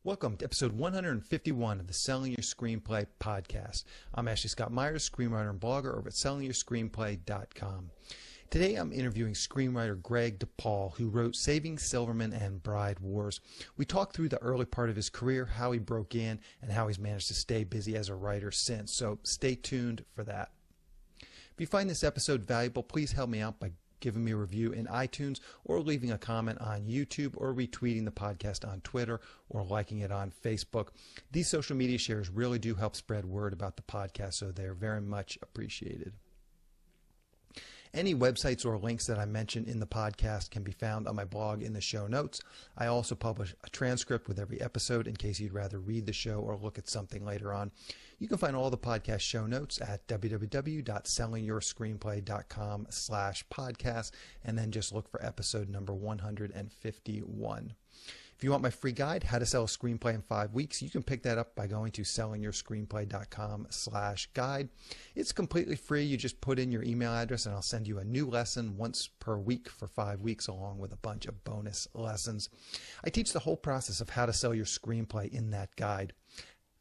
Welcome to episode 151 of the Selling Your Screenplay podcast. I'm Ashley Scott Myers, screenwriter and blogger over at sellingyourscreenplay.com. Today I'm interviewing screenwriter Greg DePaul, who wrote Saving Silverman and Bride Wars. We talked through the early part of his career, how he broke in, and how he's managed to stay busy as a writer since, so stay tuned for that. If you find this episode valuable, please help me out by giving me a review in iTunes or leaving a comment on YouTube or retweeting the podcast on Twitter or liking it on Facebook. These social media shares really do help spread word about the podcast, so they're very much appreciated. Any websites or links that I mention in the podcast can be found on my blog in the show notes. I also publish a transcript with every episode in case you'd rather read the show or look at something later on. You can find all the podcast show notes at www.sellingyourscreenplay.com/podcast, and then just look for episode number 151. If you want my free guide, How to Sell a Screenplay in 5 Weeks, you can pick that up by going to sellingyourscreenplay.com/guide. It's completely free. You just put in your email address and I'll send you a new lesson once per week for 5 weeks, along with a bunch of bonus lessons. I teach the whole process of how to sell your screenplay in that guide.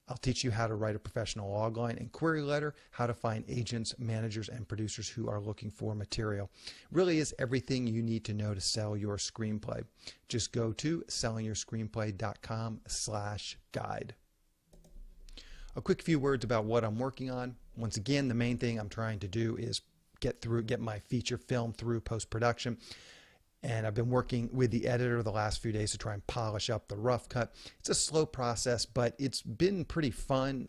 I'll teach you how to write a professional logline and query letter, how to find agents, managers, and producers who are looking for material. It really is everything you need to know to sell your screenplay. Just go to sellingyourscreenplay.com/guide. A quick few words about what I'm working on. Once again, the main thing I'm trying to do is get my feature film through post-production. And I've been working with the editor the last few days to try and polish up the rough cut. It's a slow process, but it's been pretty fun.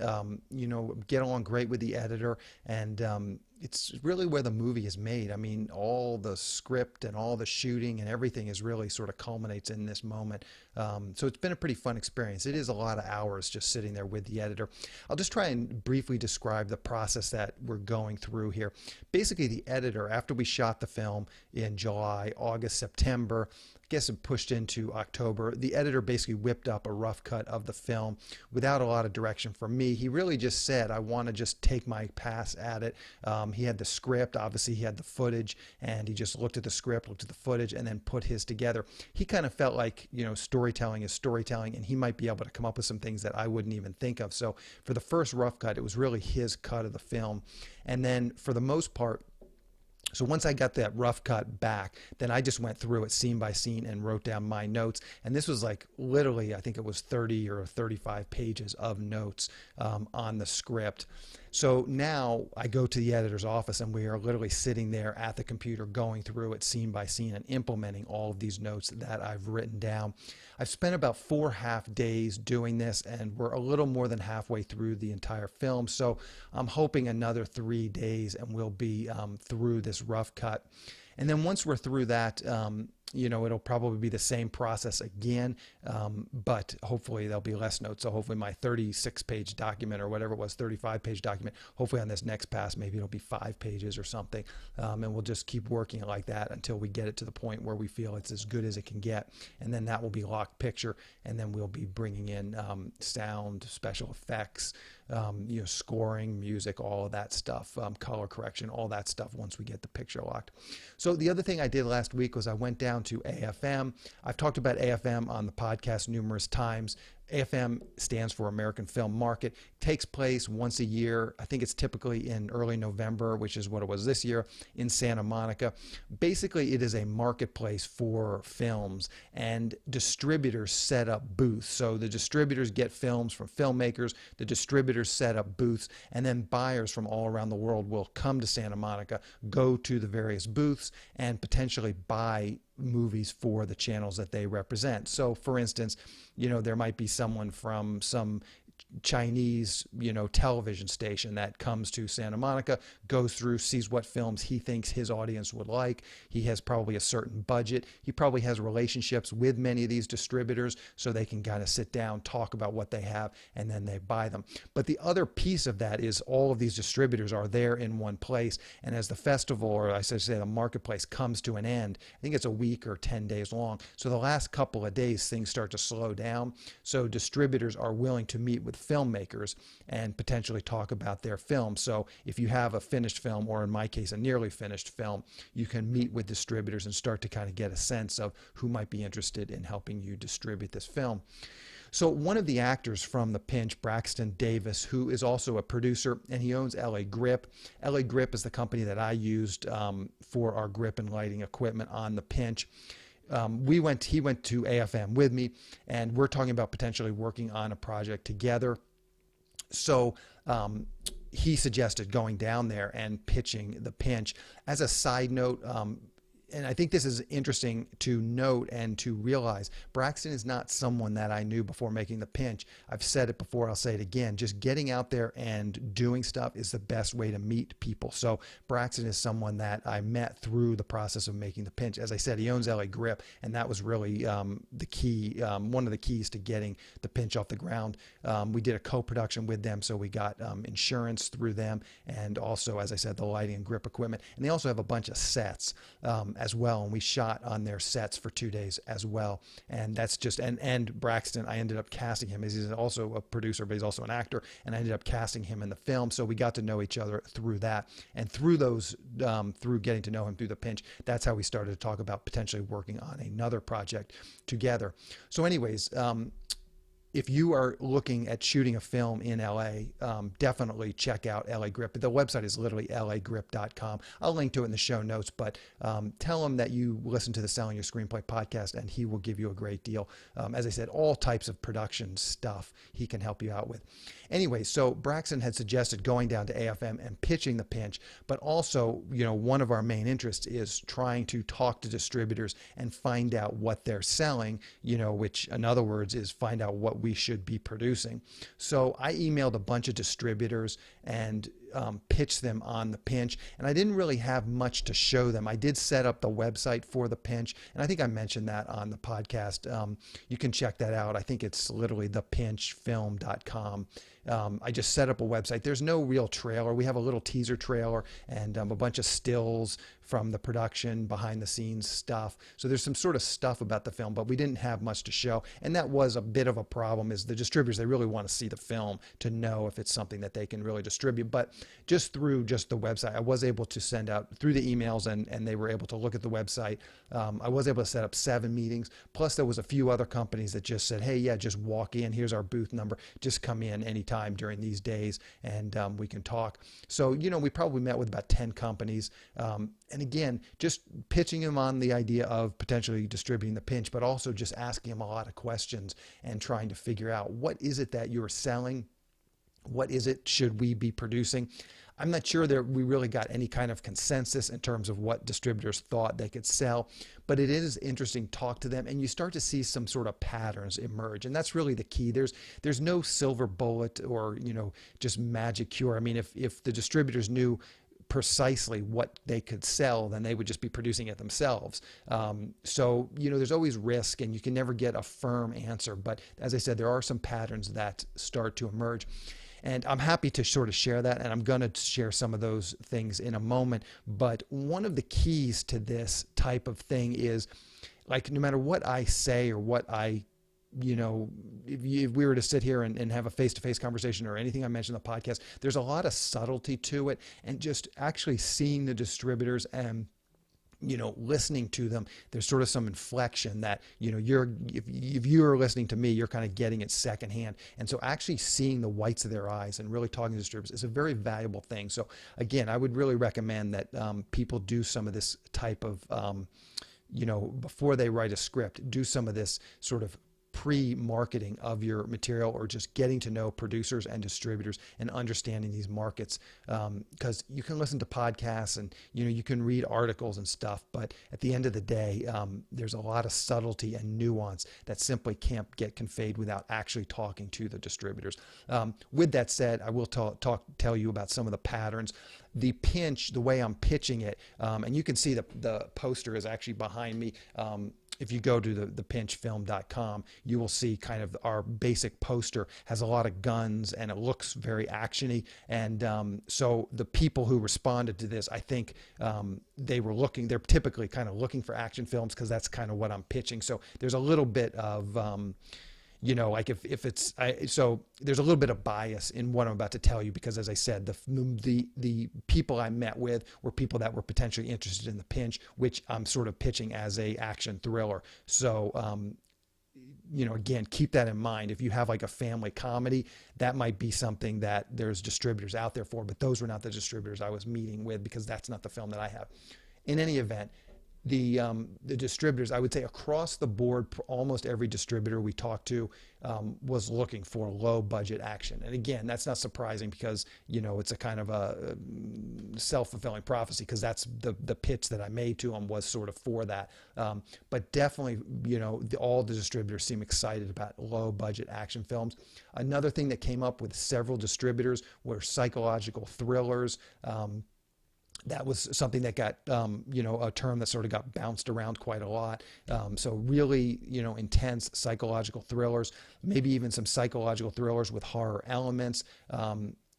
Get along great with the editor, and it's really where the movie is made. I mean, all the script and all the shooting and everything is really sort of culminates in this moment. So it's been a pretty fun experience. It is a lot of hours just sitting there with the editor. I'll just try and briefly describe the process that we're going through here. Basically, the editor, after we shot the film in July, August, September, I guess it pushed into October, the editor basically whipped up a rough cut of the film without a lot of direction from me. He really just said, I want to just take my pass at it. He had the script, obviously he had the footage, and he just looked at the script, looked at the footage, and then put his together. He kind of felt like, storytelling is storytelling, and he might be able to come up with some things that I wouldn't even think of. So for the first rough cut, it was really his cut of the film. And then for the most part, so once I got that rough cut back, then I just went through it scene by scene and wrote down my notes. And this was like literally, I think it was 30 or 35 pages of notes on the script. So now I go to the editor's office and we are literally sitting there at the computer going through it scene by scene and implementing all of these notes that I've written down. I've spent about 4 half days doing this, and we're a little more than halfway through the entire film. So I'm hoping another 3 days and we'll be through this rough cut. And then once we're through that, it'll probably be the same process again, but hopefully there'll be less notes. So hopefully my 36-page document or whatever it was, 35-page document, hopefully on this next pass, maybe it'll be 5 pages or something. And we'll just keep working it like that until we get it to the point where we feel it's as good as it can get. And then that will be locked picture. And then we'll be bringing in sound, special effects, scoring, music, all of that stuff, color correction, all that stuff once we get the picture locked. So the other thing I did last week was I went down to AFM. I've talked about AFM on the podcast numerous times. AFM stands for American Film Market. It takes place once a year. I think it's typically in early November, which is what it was this year, in Santa Monica. Basically, it is a marketplace for films, and distributors set up booths. So the distributors get films from filmmakers, the distributors set up booths, and then buyers from all around the world will come to Santa Monica, go to the various booths, and potentially buy movies for the channels that they represent. So for instance, there might be someone from some Chinese, television station that comes to Santa Monica, goes through, sees what films he thinks his audience would like. He has probably a certain budget. He probably has relationships with many of these distributors, so they can kind of sit down, talk about what they have, and then they buy them. But the other piece of that is all of these distributors are there in one place, and as the festival, or I should say the marketplace, comes to an end, I think it's a week or 10 days long. So the last couple of days, things start to slow down. So distributors are willing to meet with filmmakers and potentially talk about their film. So if you have a finished film, or in my case a nearly finished film, you can meet with distributors and start to kind of get a sense of who might be interested in helping you distribute this film. So one of the actors from The Pinch, Braxton Davis, who is also a producer, and he owns LA Grip. LA Grip is the company that I used for our grip and lighting equipment on The Pinch. He went to AFM with me, and we're talking about potentially working on a project together. So he suggested going down there and pitching The Pinch. As a side note, and I think this is interesting to note and to realize, Braxton is not someone that I knew before making The Pinch. I've said it before, I'll say it again. Just getting out there and doing stuff is the best way to meet people. So Braxton is someone that I met through the process of making The Pinch. As I said, he owns LA Grip, and that was really the key, one of the keys to getting The Pinch off the ground. We did a co-production with them, so we got insurance through them, and also, as I said, the lighting and grip equipment. And they also have a bunch of sets as well, and we shot on their sets for 2 days as well. And that's just, and Braxton, I ended up casting him. He's also a producer, but he's also an actor, and I ended up casting him in the film. So we got to know each other through that, and through those, through getting to know him through The Pinch, that's how we started to talk about potentially working on another project together. So anyways, if you are looking at shooting a film in LA, definitely check out LA Grip. The website is literally lagrip.com. I'll link to it in the show notes, but tell him that you listen to the Selling Your Screenplay podcast, and he will give you a great deal. As I said, all types of production stuff he can help you out with. Anyway, so Braxton had suggested going down to AFM and pitching The Pinch, but also, one of our main interests is trying to talk to distributors and find out what they're selling, which in other words is find out what we should be producing. So I emailed a bunch of distributors and pitched them on The Pinch, and I didn't really have much to show them. I did set up the website for The Pinch, and I think I mentioned that on the podcast. You can check that out. I think it's literally thepinchfilm.com. I just set up a website. There's no real trailer. We have a little teaser trailer and a bunch of stills from the production, behind the scenes stuff. So there's some sort of stuff about the film, but we didn't have much to show. And that was a bit of a problem, is the distributors, they really want to see the film to know if it's something that they can really distribute. But just through just the website, I was able to send out through the emails, and they were able to look at the website. I was able to set up 7 meetings. Plus there was a few other companies that just said, hey, yeah, just walk in. Here's our booth number. Just come in anytime during these days, and we can talk. So, we probably met with about 10 companies. And again, just pitching them on the idea of potentially distributing The Pinch, but also just asking them a lot of questions and trying to figure out, what is it that you're selling? What is it should we be producing? I'm not sure that we really got any kind of consensus in terms of what distributors thought they could sell, but it is interesting to talk to them, and you start to see some sort of patterns emerge, and that's really the key. There's no silver bullet or just magic cure. I mean, if the distributors knew precisely what they could sell, then they would just be producing it themselves. So there's always risk, and you can never get a firm answer. But as I said, there are some patterns that start to emerge. And I'm happy to sort of share that, and I'm going to share some of those things in a moment. But one of the keys to this type of thing is, like, no matter what I say or what I if we were to sit here and have a face-to-face conversation, or anything I mentioned in the podcast, there's a lot of subtlety to it, and just actually seeing the distributors and listening to them, there's sort of some inflection that, if you're listening to me, you're kind of getting it secondhand. And so actually seeing the whites of their eyes and really talking to distributors is a very valuable thing. So again, I would really recommend that people do some of this type of, before they write a script, do some of this sort of pre-marketing of your material, or just getting to know producers and distributors and understanding these markets, because you can listen to podcasts and you can read articles and stuff, but at the end of the day, there's a lot of subtlety and nuance that simply can't get conveyed without actually talking to the distributors. With that said, I will tell you about some of the patterns. The Pinch, the way I'm pitching it, and you can see the poster is actually behind me. If you go to thepinchfilm.com, you will see kind of our basic poster has a lot of guns, and it looks very actiony. And so the people who responded to this, I think they're typically kind of looking for action films, because that's kind of what I'm pitching. So there's a little bit of like so there's a little bit of bias in what I'm about to tell you, because as I said, the people I met with were people that were potentially interested in The Pinch, which I'm sort of pitching as a action thriller. So again, keep that in mind. If you have like a family comedy, that might be something that there's distributors out there for, but those were not the distributors I was meeting with because that's not the film that I have. In any event, the distributors, I would say across the board, almost every distributor we talked to was looking for low budget action. And again, that's not surprising because, it's a kind of a self-fulfilling prophecy because that's the pitch that I made to them was sort of for that. But definitely, all the distributors seem excited about low budget action films. Another thing that came up with several distributors were psychological thrillers. That was something that got, a term that sort of got bounced around quite a lot. So really, intense psychological thrillers, maybe even some psychological thrillers with horror elements.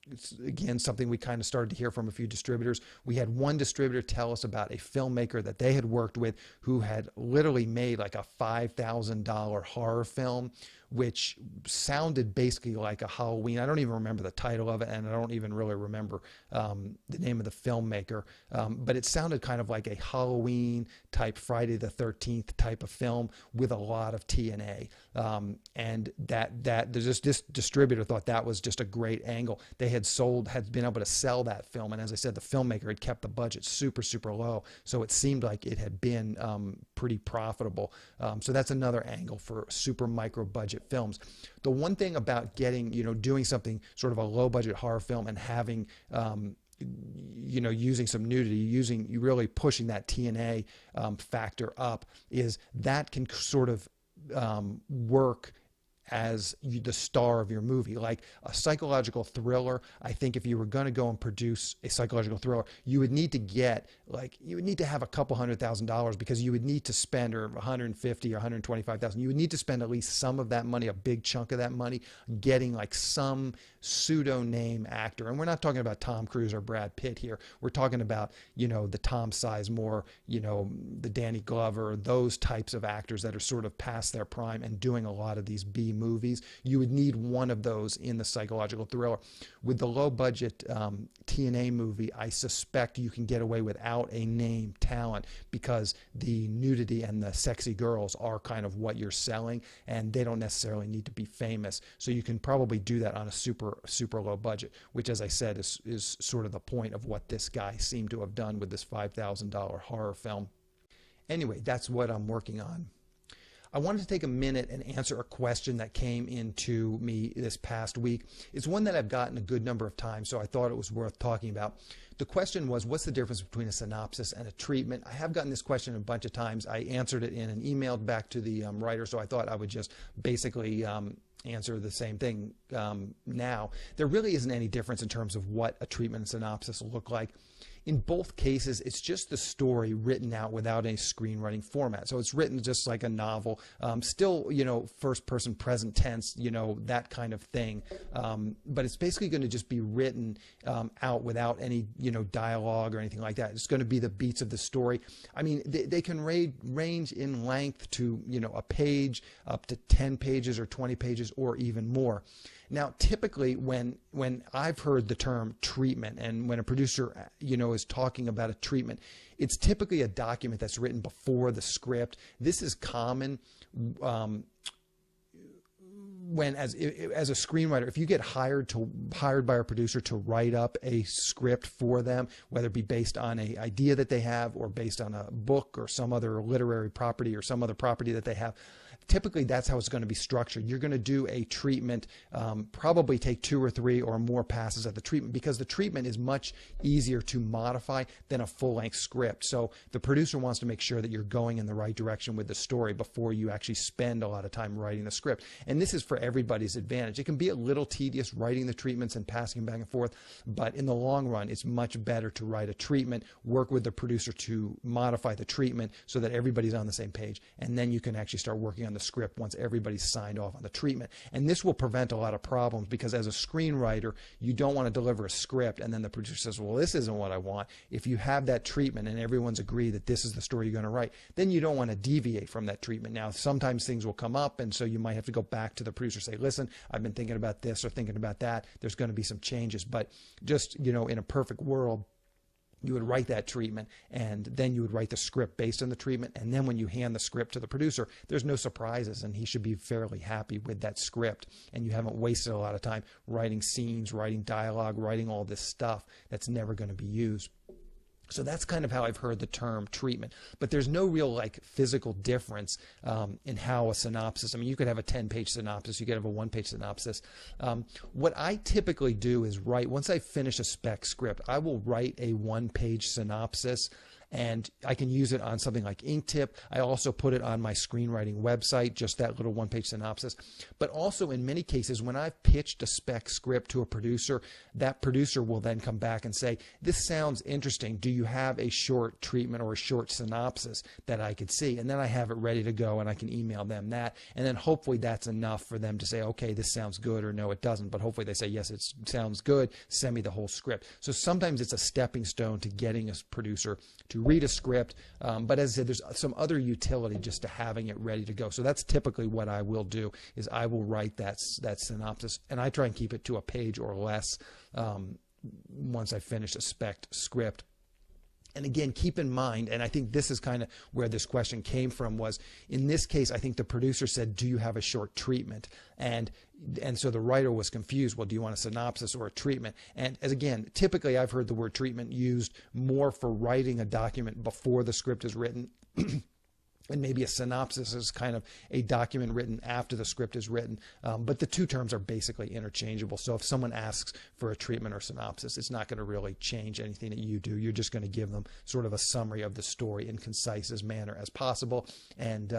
It's, again, something we kind of started to hear from a few distributors. We had one distributor tell us about a filmmaker that they had worked with who had literally made like a $5,000 horror film, which sounded basically like a Halloween. I don't even remember the title of it, and I don't even really remember the name of the filmmaker, but it sounded kind of like a Halloween type Friday the 13th type of film with a lot of TNA. And this distributor thought that was just a great angle. They had been able to sell that film, and as I said, the filmmaker had kept the budget super, super low, so it seemed like it had been pretty profitable. So that's another angle for super micro budget films. The one thing about getting, doing something sort of a low budget horror film and having, using some nudity, really pushing that TNA factor up, is that can sort of work as the star of your movie. Like a psychological thriller, I think if you were going to go and produce a psychological thriller, you would need to have a couple $100,000 because you would need to spend, or 150 or 125,000, you would need to spend at least some of that money, a big chunk of that money, getting like some pseudo name actor. And we're not talking about Tom Cruise or Brad Pitt here. We're talking about, the Tom Sizemore, the Danny Glover, those types of actors that are sort of past their prime and doing a lot of these B movies. You would need one of those in the psychological thriller. With the low budget TNA movie, I suspect you can get away without a name talent because the nudity and the sexy girls are kind of what you're selling, and they don't necessarily need to be famous. So you can probably do that on a super, super low budget, which, as I said, is sort of the point of what this guy seemed to have done with this $5,000 horror film. Anyway, that's what I'm working on. I wanted to take a minute and answer a question that came into me this past week. It's one that I've gotten a good number of times, so I thought it was worth talking about. The question was, what's the difference between a synopsis and a treatment? I have gotten this question a bunch of times. I answered it in an email back to the writer, so I thought I would just basically answer the same thing now. There really isn't any difference in terms of what a treatment and synopsis look like. In both cases, it's just the story written out without any screenwriting format. So it's written just like a novel, still, first person present tense, that kind of thing. But it's basically going to just be written out without any, dialogue or anything like that. It's going to be the beats of the story. I mean, they can range in length to, a page, up to 10 pages or 20 pages or even more. Now, typically, when I've heard the term treatment, and when a producer, is talking about a treatment, it's typically a document that's written before the script. This is common when, as a screenwriter, if you get hired by a producer to write up a script for them, whether it be based on an idea that they have or based on a book or some other literary property or some other property that they have, typically that's how it's going to be structured. You're going to do a treatment, probably take 2 or 3 or more passes at the treatment, because the treatment is much easier to modify than a full-length script. So the producer wants to make sure that you're going in the right direction with the story before you actually spend a lot of time writing the script. And this is for everybody's advantage. It can be a little tedious writing the treatments and passing them back and forth, but in the long run, it's much better to write a treatment, work with the producer to modify the treatment so that everybody's on the same page, and then you can actually start working on the script once everybody's signed off on the treatment. And this will prevent a lot of problems, because as a screenwriter, you don't want to deliver a script and then the producer says, well, this isn't what I want. If you have that treatment and everyone's agreed that this is the story you're going to write, then you don't want to deviate from that treatment. Now, sometimes things will come up, and so you might have to go back to the producer and say, listen, I've been thinking about this or thinking about that. There's going to be some changes. But just, in a perfect world, You would write that treatment, and then you would write the script based on the treatment. And then when you hand the script to the producer, there's no surprises, and he should be fairly happy with that script. And you haven't wasted a lot of time writing scenes, writing dialogue, writing all this stuff that's never going to be used. So that's kind of how I've heard the term treatment, but there's no real like physical difference in how a synopsis. I mean, you could have a 10-page synopsis, you could have a 1-page synopsis. What I typically do is once I finish a spec script, I will write a 1-page synopsis, and I can use it on something like Inktip. I also put it on my screenwriting website, just that little 1-page synopsis. But also in many cases, when I've pitched a spec script to a producer, that producer will then come back and say, this sounds interesting. Do you have a short treatment or a short synopsis that I could see? And then I have it ready to go, and I can email them that. And then hopefully that's enough for them to say, okay, this sounds good, or no, it doesn't. But hopefully they say, yes, it sounds good. Send me the whole script. So sometimes it's a stepping stone to getting a producer to read a script, but as I said, there's some other utility just to having it ready to go. So that's typically what I will do, is I will write that synopsis, and I try and keep it to a page or less once I finish a spec script. And again, keep in mind, and I think this is kind of where this question came from, was in this case, I think the producer said, do you have a short treatment? And so the writer was confused. Well, do you want a synopsis or a treatment? And as again, typically I've heard the word treatment used more for writing a document before the script is written. And maybe a synopsis is kind of a document written after the script is written. But the two terms are basically interchangeable. So if someone asks for a treatment or synopsis, it's not going to really change anything that you do. You're just going to give them sort of a summary of the story in concise as manner as possible. And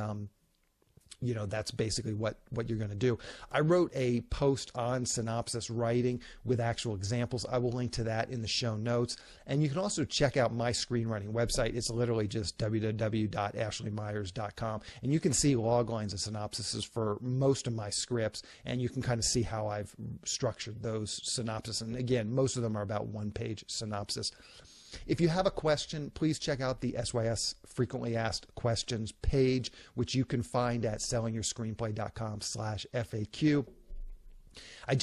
you know, that's basically what you're going to do. I wrote a post on synopsis writing with actual examples. I will link to that in the show notes. And you can also check out my screenwriting website. It's literally just www.ashleymyers.com. And you can see log lines and synopsises for most of my scripts. And you can kind of see how I've structured those synopses. And again, most of them are about 1-page synopsis. If you have a question, please check out the SYS Frequently Asked Questions page, which you can find at sellingyourscreenplay.com/FAQ. A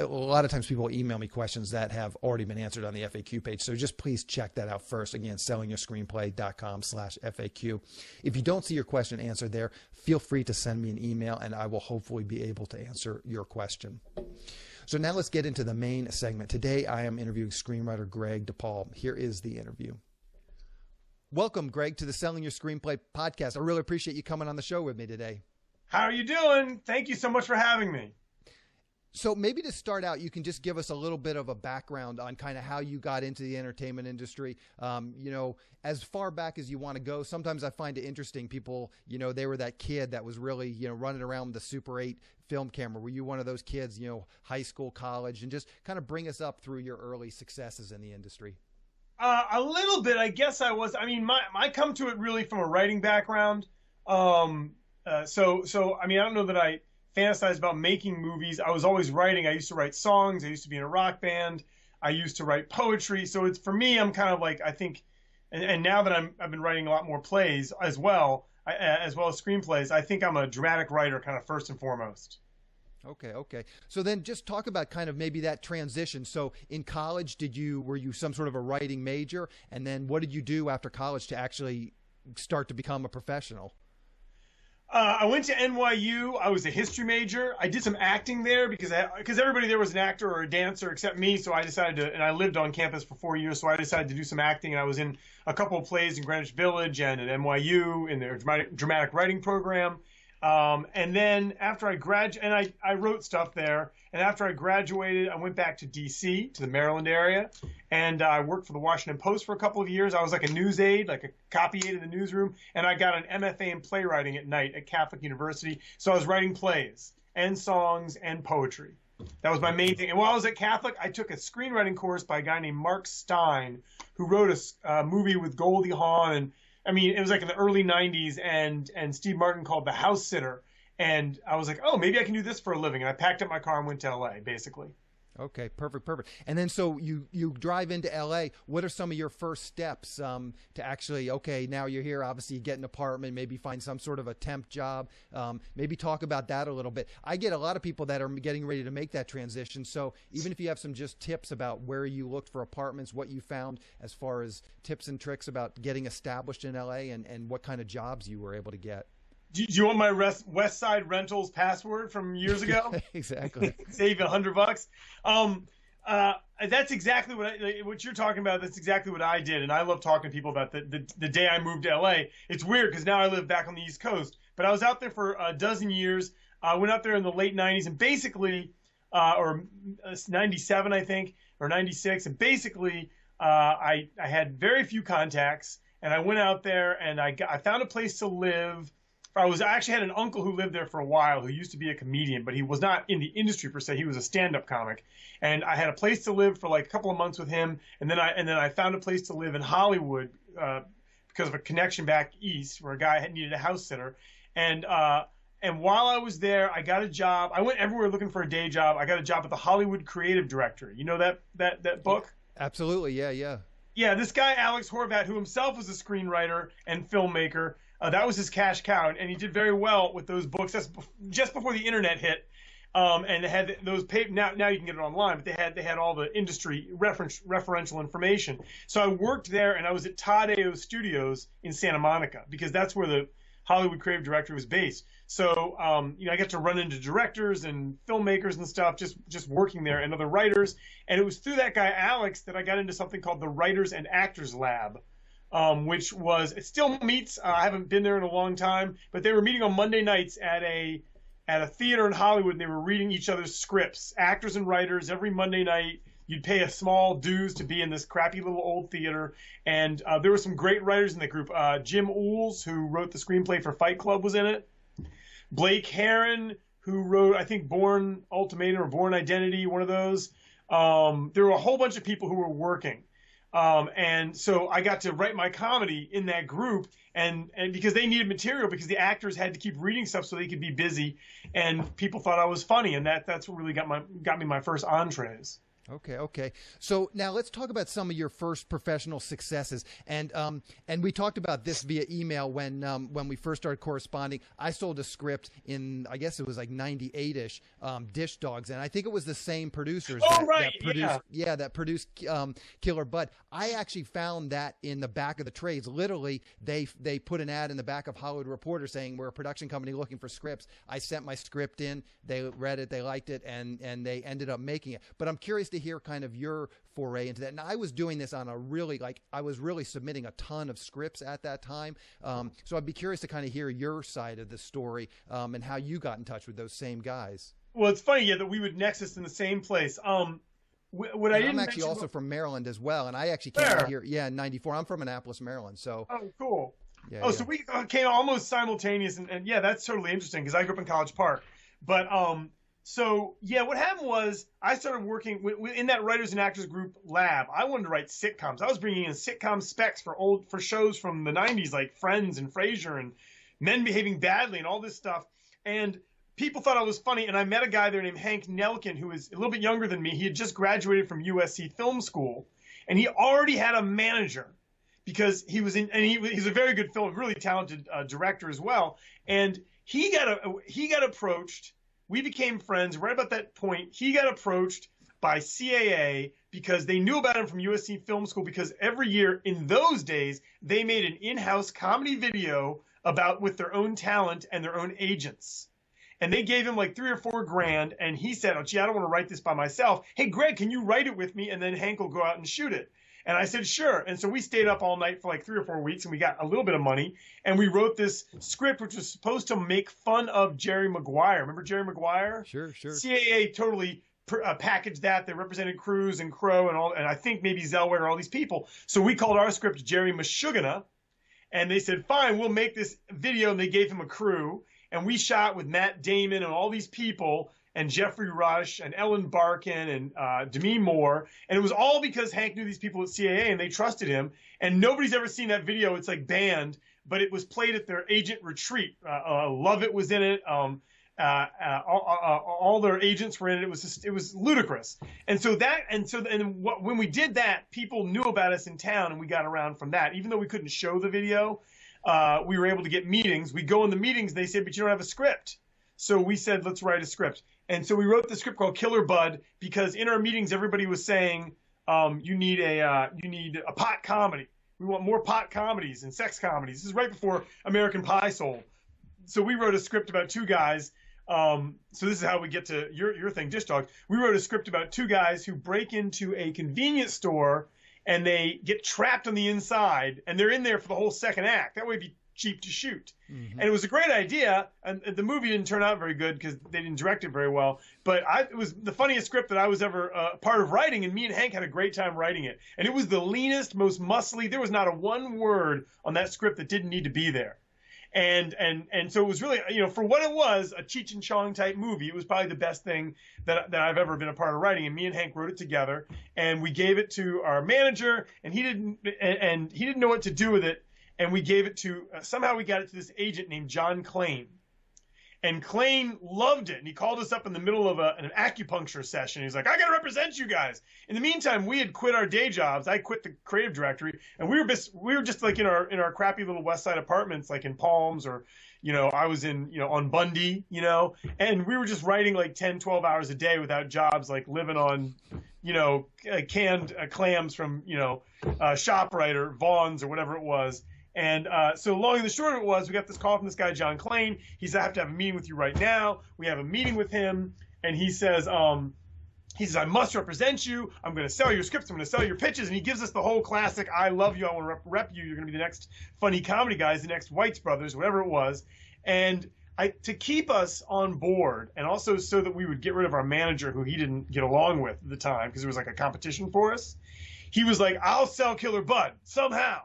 lot of times people email me questions that have already been answered on the FAQ page. So just please check that out first. Again, sellingyourscreenplay.com/FAQ. If you don't see your question answered there, feel free to send me an email, and I will hopefully be able to answer your question. So now let's get into the main segment. Today I am interviewing screenwriter Greg DePaul. Here is the interview. Welcome, Greg, to the Selling Your Screenplay podcast. I really appreciate you coming on the show with me today. How are you doing? Thank you so much for having me. So maybe to start out, you can just give us a little bit of a background on kind of how you got into the entertainment industry. You know, as far back as you want to go. Sometimes I find it interesting. People, you know, they were that kid that was really, you know, running around with the Super 8 film camera. Were you one of those kids, you know, high school, college, and just kind of bring us up through your early successes in the industry? A little bit, I guess I was. I mean, I come to it really from a writing background. So I mean, I don't know that I fantasized about making movies. I was always writing. I used to write songs. I used to be in a rock band. I used to write poetry. So it's, for me, I'm kind of like, I think, and now that I've been writing a lot more plays as well as screenplays, I think I'm a dramatic writer kind of first and foremost. Okay. So then just talk about kind of maybe that transition. So in college, were you some sort of a writing major? And then what did you do after college to actually start to become a professional? I went to NYU. I was a history major. I did some acting there because everybody there was an actor or a dancer except me. So I decided to, and I lived on campus for 4 years. So I decided to do some acting. And I was in a couple of plays in Greenwich Village and at NYU in their dramatic writing program. And then after I graduated, and I wrote stuff there. And after I graduated, I went back to DC, to the Maryland area, and I worked for the Washington Post for a couple of years. I was like a news aide, like a copy aide in the newsroom, and I got an MFA in playwriting at night at Catholic University. So I was writing plays and songs and poetry. That was my main thing. And while I was at Catholic, I took a screenwriting course by a guy named Mark Stein, who wrote a movie with Goldie Hawn, and I mean, it was like in the early 90s, and Steve Martin called The House Sitter. And I was like, oh, maybe I can do this for a living. And I packed up my car and went to LA, basically. Okay, perfect, perfect. And then so you drive into LA. What are some of your first steps to actually, okay, now you're here, obviously you get an apartment, maybe find some sort of a temp job, maybe talk about that a little bit. I get a lot of people that are getting ready to make that transition. So even if you have some just tips about where you looked for apartments, what you found as far as tips and tricks about getting established in LA and what kind of jobs you were able to get. Do you want my West Side Rentals password from years ago? Exactly. Save $100. That's exactly what you're talking about. That's exactly what I did, and I love talking to people about the day I moved to LA. It's weird because now I live back on the East Coast, but I was out there for a dozen years. I went out there in the late '90s, and basically, or '97, I think, or '96, and basically, I had very few contacts, and I went out there and I found a place to live. I actually had an uncle who lived there for a while who used to be a comedian, but he was not in the industry per se. He was a stand-up comic. And I had a place to live for like a couple of months with him. And then I found a place to live in Hollywood because of a connection back east where a guy had needed a house sitter. And while I was there, I got a job. I went everywhere looking for a day job. I got a job at the Hollywood Creative Directory. You know that book? Absolutely. Yeah, yeah. Yeah, this guy, Alex Horvat, who himself was a screenwriter and filmmaker, that was his cash cow, and he did very well with those books. That's just before the internet hit, and they had those paper. Now you can get it online, but they had all the industry referential information. So I worked there, and I was at Todd A.O. Studios in Santa Monica because that's where the Hollywood Creative Directory was based. So I got to run into directors and filmmakers and stuff just working there, and other writers. And it was through that guy Alex that I got into something called the Writers and Actors Lab. Which was, it still meets. I haven't been there in a long time, but they were meeting on Monday nights at a theater in Hollywood, and they were reading each other's scripts, actors and writers. Every Monday night, you'd pay a small dues to be in this crappy little old theater, and there were some great writers in the group. Jim Ools, who wrote the screenplay for Fight Club, was in it. Blake Herron, who wrote, I think, Born Ultimatum or Born Identity, one of those. There were a whole bunch of people who were working. And so I got to write my comedy in that group, and because they needed material, because the actors had to keep reading stuff so they could be busy, and people thought I was funny, and that's what really got me my first entrees. Okay. So now let's talk about some of your first professional successes. And we talked about this via email when we first started corresponding. I sold a script in, I guess it was like 98-ish, Dish Dogs. And I think it was the same producers that produced Killer Bud. I actually found that in the back of the trades. Literally, they put an ad in the back of Hollywood Reporter saying, we're a production company looking for scripts. I sent my script in. They read it. They liked it. And they ended up making it. But I'm curious to hear kind of your foray into that. And I was doing this on I was really submitting a ton of scripts at that time. So I'd be curious to kind of hear your side of the story and how you got in touch with those same guys. Well, it's funny, that we would nexus in the same place. I'm actually also from Maryland as well. And I actually came out here, in 94. I'm from Annapolis, Maryland. So. Oh, cool. Yeah, So we came almost simultaneous. And yeah, that's totally interesting because I grew up in College Park. But, what happened was I started working in that writers and actors group lab. I wanted to write sitcoms. I was bringing in sitcom specs for shows from the 90s like Friends and Frasier and Men Behaving Badly and all this stuff. And people thought I was funny. And I met a guy there named Hank Nelkin, who is a little bit younger than me. He had just graduated from USC Film School, and he already had a manager because he's a very good really talented director as well. And he got approached. We became friends. Right about that point, he got approached by CAA because they knew about him from USC Film School, because every year in those days, they made an in-house comedy video with their own talent and their own agents. And they gave him like $3 or $4 grand. And he said, oh, gee, I don't want to write this by myself. Hey, Greg, can you write it with me? And then Hank will go out and shoot it. And I said, sure. And so we stayed up all night for like 3 or 4 weeks, and we got a little bit of money. And we wrote this script, which was supposed to make fun of Jerry Maguire. Remember Jerry Maguire? Sure. CAA totally packaged that. They represented Cruz and Crow and I think maybe Zellweger, all these people. So we called our script Jerry Mashugana. And they said, fine, we'll make this video. And they gave him a crew. And we shot with Matt Damon and all these people, and Jeffrey Rush and Ellen Barkin and Demi Moore. And it was all because Hank knew these people at CAA and they trusted him. And nobody's ever seen that video. It's like banned, but it was played at their agent retreat. Lovett was in it. All their agents were in it. It was ludicrous. And so when we did that, people knew about us in town, and we got around from that. Even though we couldn't show the video, we were able to get meetings. We go in the meetings, they said, but you don't have a script. So we said, let's write a script. And so we wrote the script called Killer Bud, because in our meetings, everybody was saying, you need a pot comedy. We want more pot comedies and sex comedies. This is right before American Pie sold. So we wrote a script about two guys. So this is how we get to your thing, Dish Dogs. We wrote a script about two guys who break into a convenience store and they get trapped on the inside, and they're in there for the whole second act. That way it'd be cheap to shoot. Mm-hmm. And it was a great idea, and the movie didn't turn out very good because they didn't direct it very well. But it was the funniest script that I was ever part of writing, and me and Hank had a great time writing it. And it was the leanest, most muscly. There was not a one word on that script that didn't need to be there. And so it was really, for what it was, a Cheech and Chong type movie. It was probably the best thing that I've ever been a part of writing. And me and Hank wrote it together, and we gave it to our manager, and he didn't know what to do with it. And we gave it to somehow we got it to this agent named John Klain. And Klain loved it, and he called us up in the middle of an acupuncture session. He's like, I got to represent you guys. In the meantime, we had quit our day jobs. I quit the creative directory, and we were just like in our crappy little West Side apartments, like in Palms, or I was in on Bundy, and we were just writing like 10, 12 hours a day without jobs, like living on canned clams from ShopRite or Vaughn's or whatever it was. And so long and the short of it was, we got this call from this guy, John Klain. He said, I have to have a meeting with you right now. We have a meeting with him, and he says, I must represent you. I'm going to sell your scripts. I'm going to sell your pitches. And he gives us the whole classic, I love you, I want to rep you. You're going to be the next funny comedy guys, the next Whites Brothers, whatever it was. And to keep us on board, and also so that we would get rid of our manager, who he didn't get along with at the time, because it was like a competition for us, he was like, I'll sell Killer Bud somehow.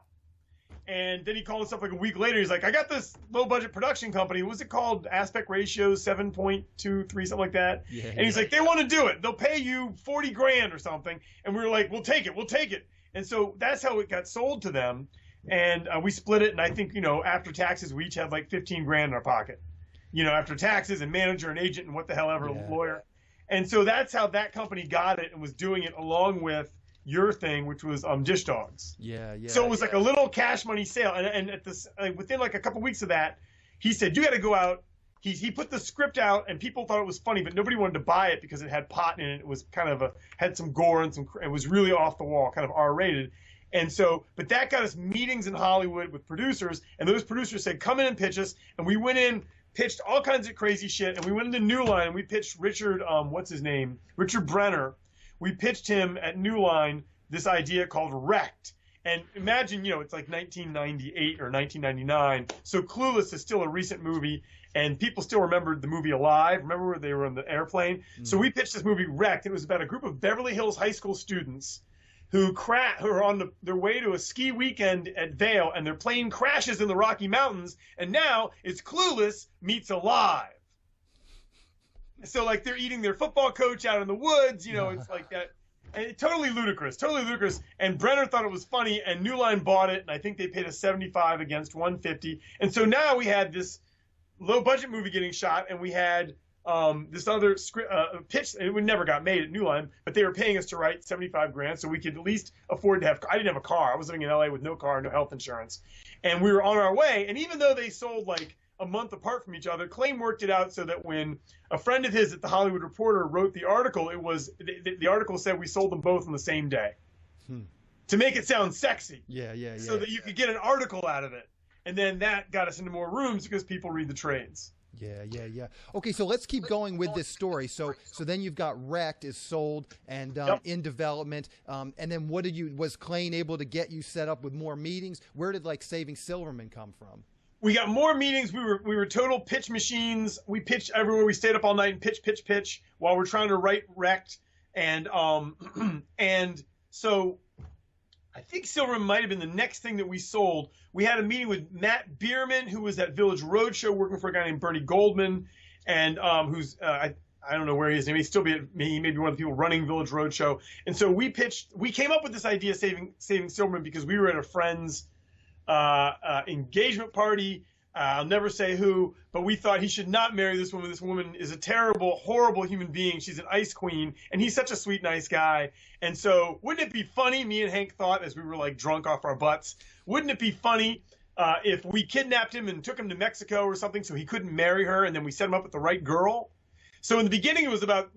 And then he called us up like a week later. He's like, I got this low budget production company. What was it called? Aspect ratio 7.23, something like that. Yeah, and he's like, they want to do it. They'll pay you 40 grand or something. And we were like, we'll take it. And so that's how it got sold to them. And we split it. And I think, after taxes, we each had like 15 grand in our pocket, after taxes and manager and agent and what the hell ever, lawyer. And so that's how that company got it and was doing it along with your thing, which was Dish Dogs. Yeah. So it was like a little cash money sale, and at this within like a couple weeks of that, he said, you got to go out. He put the script out, and people thought it was funny, but nobody wanted to buy it because it had pot in it. It was kind of had some gore and it was really off the wall, kind of R-rated. And so, but that got us meetings in Hollywood with producers, and those producers said, come in and pitch us. And we went in, pitched all kinds of crazy shit, and we went into New Line, and we pitched Richard Brenner. We pitched him at New Line this idea called Wrecked. And imagine, it's like 1998 or 1999. So Clueless is still a recent movie, and people still remembered the movie Alive. Remember where they were on the airplane? Mm-hmm. So we pitched this movie Wrecked. It was about a group of Beverly Hills high school students who are on their way to a ski weekend at Vail, and their plane crashes in the Rocky Mountains, and now it's Clueless meets Alive. So, like, they're eating their football coach out in the woods, it's like that. And totally ludicrous. And Brenner thought it was funny, and New Line bought it, and I think they paid us $75 against $150. And so now we had this low-budget movie getting shot, and we had this other pitch. It never got made at New Line, but they were paying us to write $75 grand, so we could at least afford to have. I didn't have a car. I was living in LA with no car, no health insurance, and we were on our way. And even though they sold like a month apart from each other, Klain worked it out so that when a friend of his at the Hollywood Reporter wrote the article, it was the article said we sold them both on the same day to make it sound sexy. Yeah. So that you could get an article out of it, and then that got us into more rooms because people read the trades. Yeah. Okay, so let's keep going with this story. So then you've got Wrecked is sold and in development. And then was Klain able to get you set up with more meetings? Where did like Saving Silverman come from? We got more meetings. We were total pitch machines. We pitched everywhere. We stayed up all night and pitch while we're trying to write Wrecked. And and so I think Silverman might have been the next thing that we sold. We had a meeting with Matt Bierman, who was at Village Roadshow working for a guy named Bernie Goldman, and who's I don't know where he is. He may be one of the people running Village Roadshow. And so we came up with this idea, Saving Silverman, because we were at a friend's engagement party. I'll never say who, but we thought he should not marry this woman. This woman is a terrible, horrible human being. She's an ice queen, and he's such a sweet, nice guy. And so wouldn't it be funny, me and Hank thought as we were like drunk off our butts, wouldn't it be funny if we kidnapped him and took him to Mexico or something so he couldn't marry her, and then we set him up with the right girl? So in the beginning, it was about,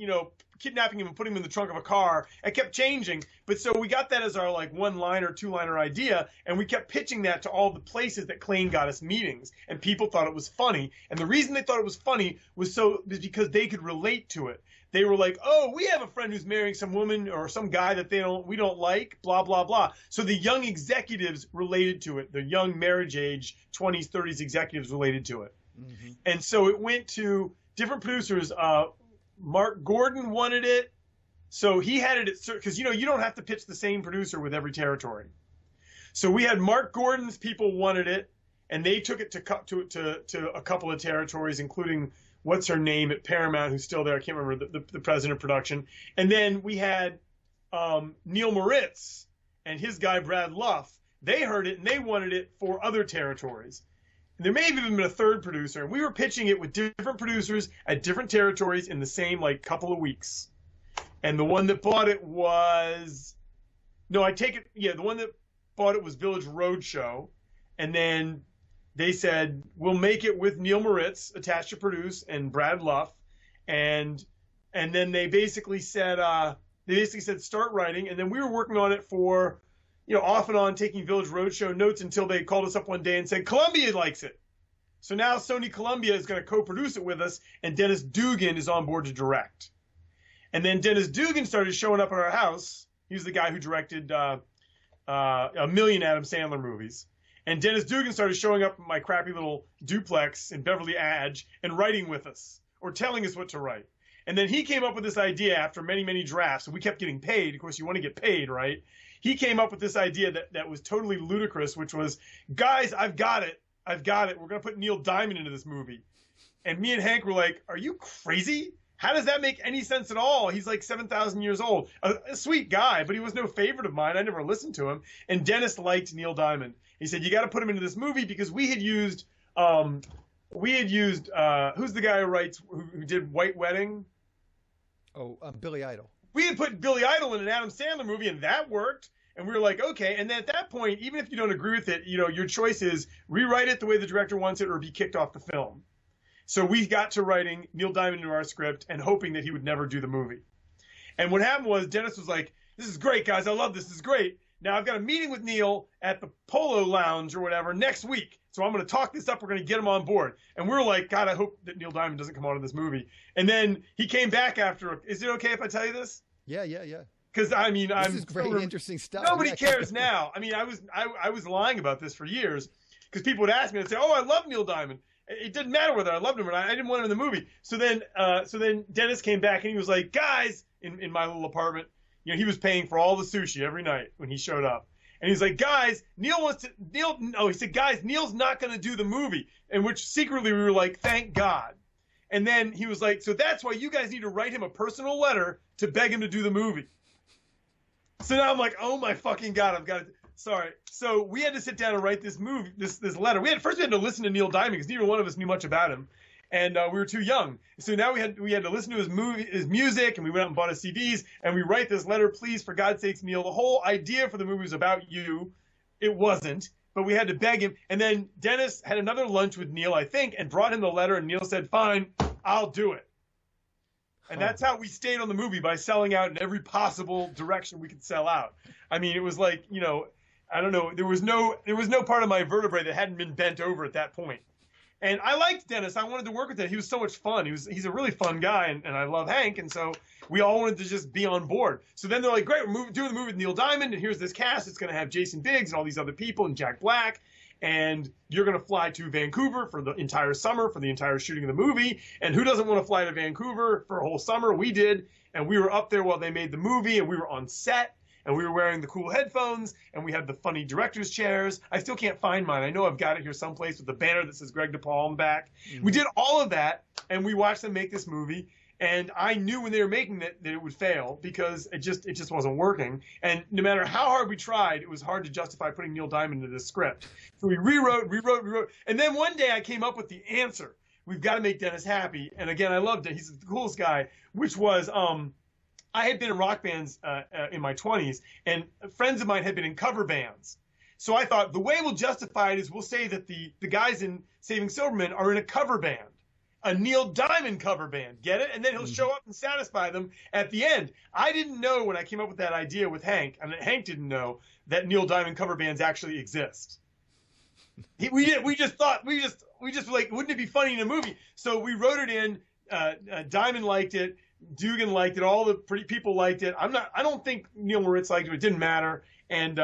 kidnapping him and putting him in the trunk of a car. It kept changing. But so we got that as our like one-liner, two-liner idea, and we kept pitching that to all the places that Klain got us meetings, and people thought it was funny. And the reason they thought it was funny was because they could relate to it. They were like, oh, we have a friend who's marrying some woman or some guy that we don't like, blah, blah, blah. So the young executives related to it. The young marriage age, 20s, 30s executives related to it. Mm-hmm. And so it went to different producers. Mark Gordon wanted it. So he had it because, you don't have to pitch the same producer with every territory. So we had Mark Gordon's people wanted it, and they took it to a couple of territories, including what's her name at Paramount, who's still there. I can't remember the president of production. And then we had Neil Moritz and his guy, Brad Luff. They heard it and they wanted it for other territories. And there may have even been a third producer. And we were pitching it with different producers at different territories in the same couple of weeks. And the one that bought it was, the one that bought it was Village Roadshow. And then they said, we'll make it with Neil Moritz attached to produce and Brad Luff. And then they basically said, start writing. And then we were working on it for, off and on, taking Village Roadshow notes until they called us up one day and said, Columbia likes it. So now Sony Columbia is going to co-produce it with us, and Dennis Dugan is on board to direct. And then Dennis Dugan started showing up at our house. He was the guy who directed a million Adam Sandler movies. And Dennis Dugan started showing up in my crappy little duplex in Beverly Edge and writing with us or telling us what to write. And then he came up with this idea after many, many drafts. And we kept getting paid. Of course, you want to get paid, right? He came up with this idea that was totally ludicrous, which was, guys, I've got it. We're going to put Neil Diamond into this movie. And me and Hank were like, are you crazy? How does that make any sense at all? He's like 7,000 years old. A sweet guy, but he was no favorite of mine. I never listened to him. And Dennis liked Neil Diamond. He said, you got to put him into this movie because we had used who's the guy who did White Wedding? Oh, Billy Idol. We had put Billy Idol in an Adam Sandler movie, and that worked. And we were like, okay. And then at that point, even if you don't agree with it, your choice is rewrite it the way the director wants it or be kicked off the film. So we got to writing Neil Diamond into our script and hoping that he would never do the movie. And what happened was Dennis was like, this is great, guys. I love this. This is great. Now I've got a meeting with Neil at the Polo Lounge or whatever next week. So I'm going to talk this up. We're going to get him on board. And we're like, God, I hope that Neil Diamond doesn't come on in this movie. And then he came back after. Is it okay if I tell you this? Yeah. Because this is great, interesting stuff. Nobody cares now. I mean, I was lying about this for years because people would ask me and say, "Oh, I love Neil Diamond." It didn't matter whether I loved him or not. I didn't want him in the movie. So then Dennis came back and he was like, "Guys," in my little apartment, he was paying for all the sushi every night when he showed up, and he's like, "Guys, he said, guys, Neil's not going to do the movie," and which secretly we were like, "Thank God." And then he was like, "So that's why you guys need to write him a personal letter to beg him to do the movie." So now I'm like, oh my fucking God, I've got to, sorry. So we had to sit down and write this letter. First we had to listen to Neil Diamond because neither one of us knew much about him. And we were too young. So now we had to listen to his music, and we went out and bought his CDs, and we write this letter, please, for God's sakes, Neil. The whole idea for the movie was about you. It wasn't, but we had to beg him. And then Dennis had another lunch with Neil, I think, and brought him the letter, and Neil said, fine, I'll do it. And that's how we stayed on the movie, by selling out in every possible direction we could sell out. I mean, it was like, I don't know. There was no part of my vertebrae that hadn't been bent over at that point. And I liked Dennis. I wanted to work with him. He was so much fun. He's a really fun guy, and I love Hank. And so we all wanted to just be on board. So then they're like, great, we're doing the movie with Neil Diamond, and here's this cast. It's going to have Jason Biggs and all these other people and Jack Black. And you're going to fly to Vancouver for the entire summer, for the entire shooting of the movie. And who doesn't want to fly to Vancouver for a whole summer? We did. And we were up there while they made the movie, and we were on set, and we were wearing the cool headphones, and we had the funny director's chairs. I still can't find mine. I know I've got it here someplace with the banner that says Greg DePaul on the back. Mm-hmm. We did all of that, and we watched them make this movie. And I knew when they were making it that it would fail because it just wasn't working. And no matter how hard we tried, it was hard to justify putting Neil Diamond into this script. So we rewrote. And then one day I came up with the answer. We've got to make Dennis happy. And again, I loved it. He's the coolest guy, which was I had been in rock bands in my 20s, and friends of mine had been in cover bands. So I thought the way we'll justify it is we'll say that the guys in Saving Silverman are in a cover band, a Neil Diamond cover band. Get it? And then he'll show up and satisfy them at the end. I didn't know when I came up with that idea with Hank, and Hank didn't know that Neil Diamond cover bands actually exist. We just thought like, wouldn't it be funny in a movie? So we wrote it in. Diamond liked it. Dugan liked it. All the pretty people liked it. I don't think Neil Moritz liked it. It didn't matter. And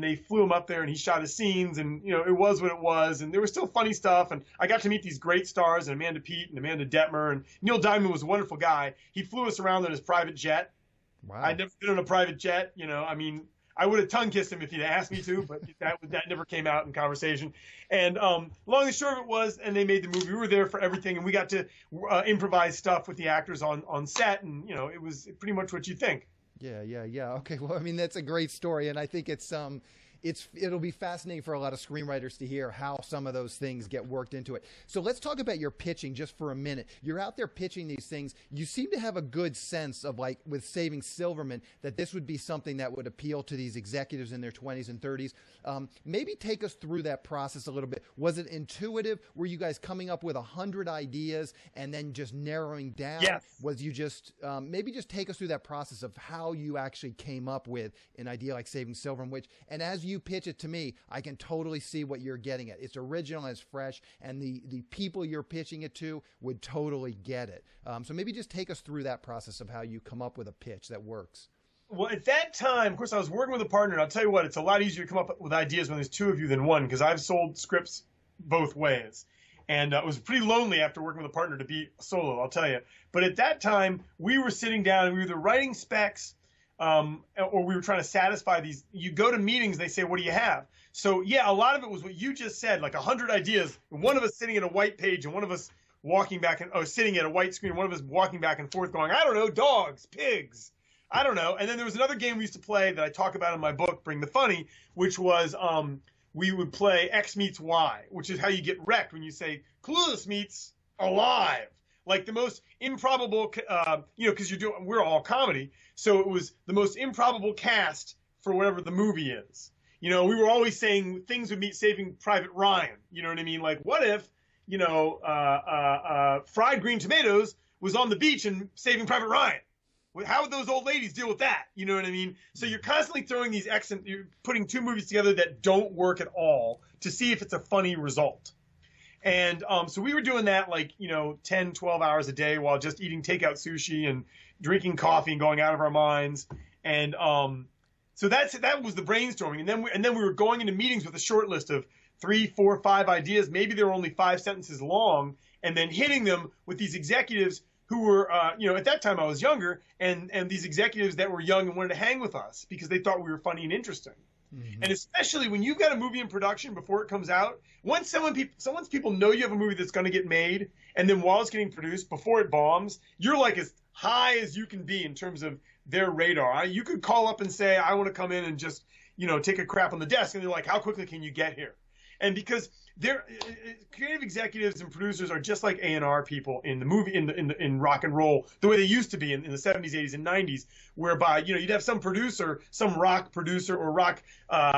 they flew him up there and he shot his scenes and, you know, it was what it was. And there was still funny stuff. And I got to meet these great stars and Amanda Peet and Amanda Detmer, and Neil Diamond was a wonderful guy. He flew us around on his private jet. Wow. I'd never been on a private jet. You know, I mean, I would have tongue kissed him if he'd asked me to, but that never came out in conversation. And long and short of it was, and they made the movie. We were there for everything, and we got to improvise stuff with the actors on set, and you know, it was pretty much what you think. Yeah. Okay, well, I mean, that's a great story, and I think it'll be fascinating for a lot of screenwriters to hear how some of those things get worked into it. So let's talk about your pitching just for a minute. You're out there pitching these things. You seem to have a good sense of, like with Saving Silverman, that this would be something that would appeal to these executives in their 20s and 30s. Maybe take us through that process a little bit. Was it intuitive? Were you guys coming up with 100 ideas and then just narrowing down? Yes. Was you just, maybe just take us through that process of how you actually came up with an idea like Saving Silverman, and as you pitch it to me, I can totally see what you're getting at. It's original and it's fresh, and the people you're pitching it to would totally get it. So maybe just take us through that process of how you come up with a pitch that works. Well, at that time, of course, I was working with a partner, and I'll tell you what, it's a lot easier to come up with ideas when there's two of you than one, because I've sold scripts both ways. And it was pretty lonely after working with a partner to be solo, I'll tell you. But at that time, we were sitting down and we were either writing specs or we were trying to satisfy these. You go to meetings, they say, what do you have? So, yeah, a lot of it was what you just said, like 100 ideas, and one of us sitting at a white page and one of us walking back and sitting at a white screen, one of us walking back and forth going, I don't know, dogs, pigs, I don't know. And then there was another game we used to play that I talk about in my book, Bring the Funny, which was we would play X meets Y, which is how you get wrecked when you say Clueless meets Alive. Like the most improbable, because we're all comedy. So it was the most improbable cast for whatever the movie is. You know, we were always saying things would meet Saving Private Ryan. You know what I mean? Like, what if, fried green tomatoes was on the beach in Saving Private Ryan? How would those old ladies deal with that? You know what I mean? So you're constantly throwing these you're putting two movies together that don't work at all to see if it's a funny result. And so we were doing that 10, 12 hours a day while just eating takeout sushi and drinking coffee and going out of our minds. And so that was the brainstorming. And then we were going into meetings with a short list of 3, 4, 5 ideas. Maybe they were only 5 sentences long, and then hitting them with these executives who were, at that time I was younger, and these executives that were young and wanted to hang with us because they thought we were funny and interesting. Mm-hmm. And especially when you've got a movie in production before it comes out, once someone's people know you have a movie that's going to get made, and then while it's getting produced, before it bombs, you're like as high as you can be in terms of their radar. You could call up and say, I want to come in and just, take a crap on the desk. And they're like, how quickly can you get here? And because they're creative executives and producers are just like A&R people in the movie, in rock and roll, the way they used to be in the 70s, 80s, and 90s, whereby, you'd have some producer, some rock producer or rock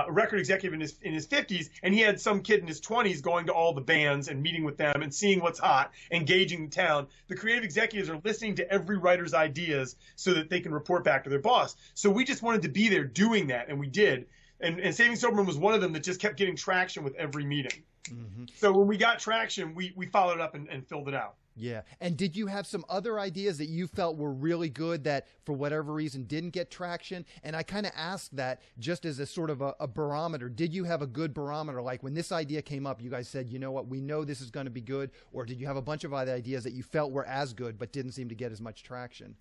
record executive in his 50s, and he had some kid in his 20s going to all the bands and meeting with them and seeing what's hot, engaging the town. The creative executives are listening to every writer's ideas so that they can report back to their boss. So we just wanted to be there doing that, and we did. And Saving Silverman was one of them that just kept getting traction with every meeting. Mm-hmm. So when we got traction, we followed up and filled it out. Yeah. And did you have some other ideas that you felt were really good that for whatever reason didn't get traction? And I kind of asked that just as a sort of a barometer. Did you have a good barometer? Like when this idea came up, you guys said, you know what, we know this is going to be good. Or did you have a bunch of other ideas that you felt were as good but didn't seem to get as much traction?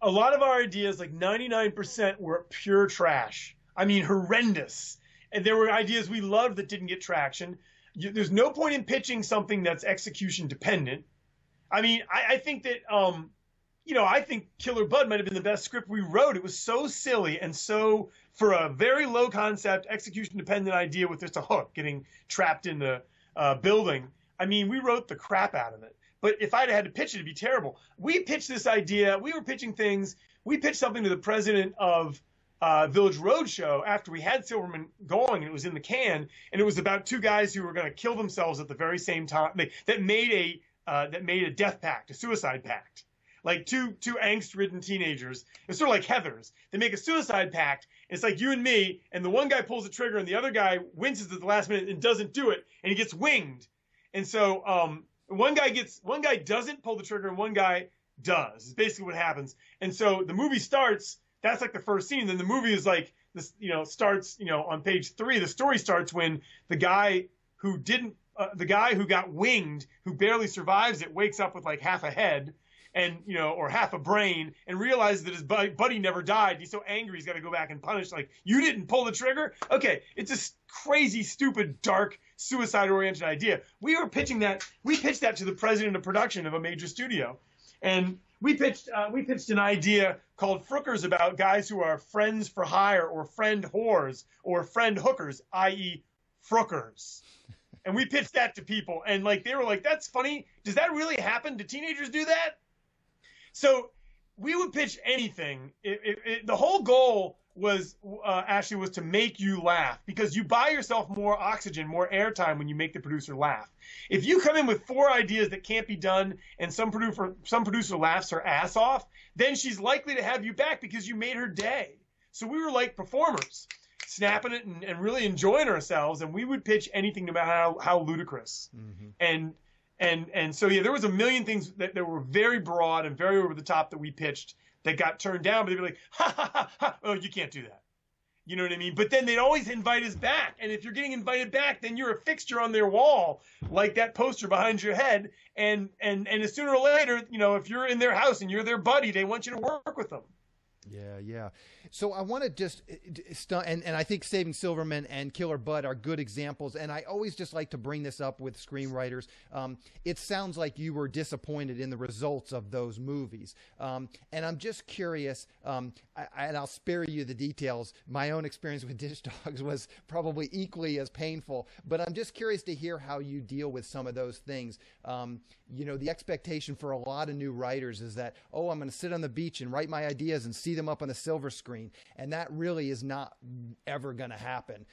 A lot of our ideas, like 99%, were pure trash. I mean, horrendous. And there were ideas we loved that didn't get traction. There's no point in pitching something that's execution dependent. I mean, I think that I think Killer Bud might have been the best script we wrote. It was so silly and so, for a very low concept, execution dependent idea with just a hook getting trapped in the building. I mean, we wrote the crap out of it. But if I'd had to pitch it, it'd be terrible. We pitched this idea. We were pitching things. We pitched something to the president of Village Roadshow after we had Silverman going, and it was in the can. And it was about two guys who were going to kill themselves at the very same time. That made a death pact, a suicide pact. Like two angst-ridden teenagers. It's sort of like Heathers. They make a suicide pact. And it's like you and me, and the one guy pulls the trigger, and the other guy winces at the last minute and doesn't do it, and he gets winged. And so one guy doesn't pull the trigger, and one guy does. It's basically what happens. And so the movie starts. That's like the first scene. Then the movie is like this. Starts. On page 3. The story starts when the guy who got winged, who barely survives it, wakes up with like half a head. And or half a brain, and realizes that his buddy never died. He's so angry he's got to go back and punish. Like, you didn't pull the trigger. Okay, it's a crazy, stupid, dark, suicide-oriented idea. We pitched that to the president of production of a major studio, and we pitched an idea called Frookers about guys who are friends for hire or friend whores or friend hookers, i.e., Frookers. And we pitched that to people, and like they were like, "That's funny. Does that really happen? Do teenagers do that?" So we would pitch anything. The whole goal was to make you laugh, because you buy yourself more oxygen, more airtime when you make the producer laugh. If you come in with 4 ideas that can't be done and some producer laughs her ass off, then she's likely to have you back because you made her day. So we were like performers, snapping it and really enjoying ourselves, and we would pitch anything no matter how ludicrous. Mm-hmm. And so, yeah, there was a million things that were very broad and very over the top that we pitched that got turned down, but they'd be like, ha, ha, ha, ha, oh, you can't do that. You know what I mean? But then they'd always invite us back. And if you're getting invited back, then you're a fixture on their wall, like that poster behind your head. And sooner or later, if you're in their house and you're their buddy, they want you to work with them. Yeah. So I want to just, and I think Saving Silverman and Killer Bud are good examples. And I always just like to bring this up with screenwriters. It sounds like you were disappointed in the results of those movies. And I'm just curious, and I'll spare you the details. My own experience with Dish Dogs was probably equally as painful, but I'm just curious to hear how you deal with some of those things. The expectation for a lot of new writers is that, oh, I'm going to sit on the beach and write my ideas and see them up on a silver screen. And that really is not ever going to happen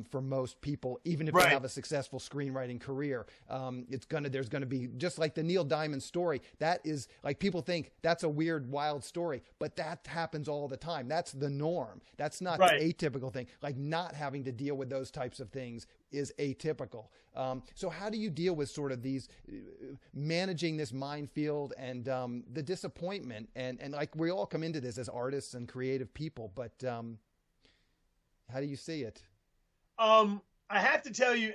for most people, even if they have a successful screenwriting career. There's going to be, just like the Neil Diamond story, that is like, people think that's a weird, wild story, but that happens all the time. That's the norm. That's not the atypical thing. Like, not having to deal with those types of things is atypical. So how do you deal with sort of these, managing this minefield and the disappointment? And like, we all come into this as artists and creative people, but how do you see it? I have to tell you,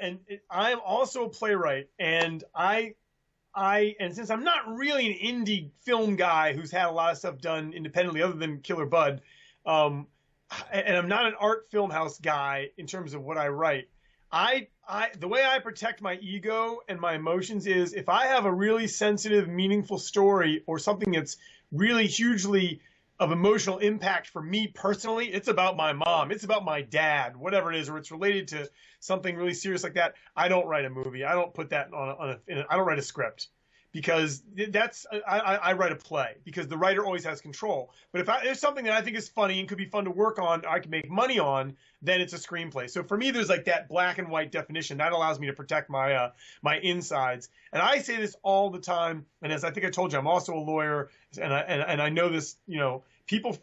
I am also a playwright, and and since I'm not really an indie film guy who's had a lot of stuff done independently other than Killer Bud, and I'm not an art film house guy in terms of what I write, the way I protect my ego and my emotions is, if I have a really sensitive, meaningful story or something that's really hugely of emotional impact for me personally, it's about my mom, it's about my dad, whatever it is, or it's related to something really serious like that, I don't write a movie. I don't put that I don't write a script, because I write a play, because the writer always has control. But if there's something that I think is funny and could be fun to work on, I can make money on, then it's a screenplay. So for me, there's like that black and white definition that allows me to protect my insides. And I say this all the time. And as I think I told you, I'm also a lawyer, and I know this. People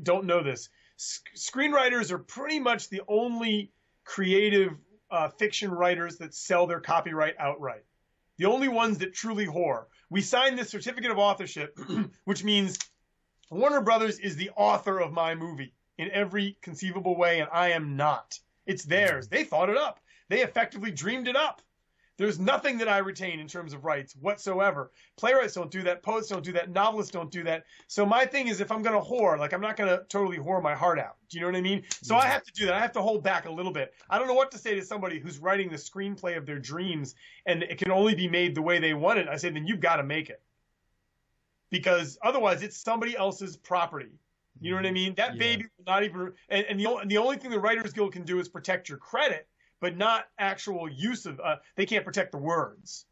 don't know this. Screenwriters are pretty much the only creative fiction writers that sell their copyright outright. The only ones that truly whore. We sign this certificate of authorship, which means Warner Brothers is the author of my movie in every conceivable way, and I am not. It's theirs. They thought it up. They effectively dreamed it up. There's nothing that I retain in terms of rights whatsoever. Playwrights don't do that. Poets don't do that. Novelists don't do that. So my thing is, if I'm going to whore, like, I'm not going to totally whore my heart out. Do you know what I mean? So I have to do that. I have to hold back a little bit. I don't know what to say to somebody who's writing the screenplay of their dreams, and it can only be made the way they want it. I say, then you've got to make it. because otherwise it's somebody else's property. You know what I mean? That Yeah. baby will not even, and the only thing the Writers Guild can do is protect your credit, but not actual use of, they can't protect the words.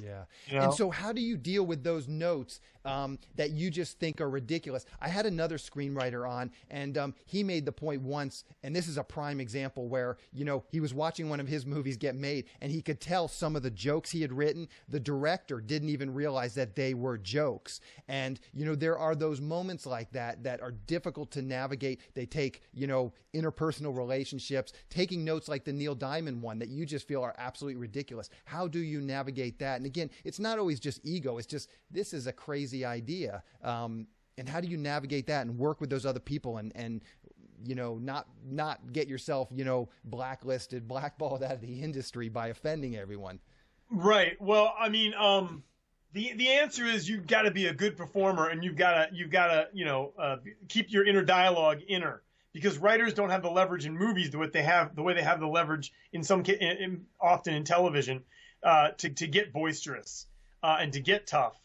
Yeah. You know? And so how do you deal with those notes that you just think are ridiculous? I had another screenwriter on, and he made the point once, and this is a prime example where, you know, he was watching one of his movies get made, and he could tell some of the jokes he had written, the director didn't even realize that they were jokes. And, you know, there are those moments like that that are difficult to navigate. They take, you know, interpersonal relationships, taking notes like the Neil Diamond one that you just feel are absolutely ridiculous. How do you navigate that? And again, it's not always just ego. It's just, this is a crazy idea. And how do you navigate that and work with those other people and you know, not get yourself, you know, blacklisted, blackballed out of the industry by offending everyone? Right. Well, I mean, the answer is you've got to be a good performer, and you've got to, you know, keep your inner dialogue inner, because writers don't have the leverage in movies the way they have the leverage in often in television, to get boisterous, and to get tough.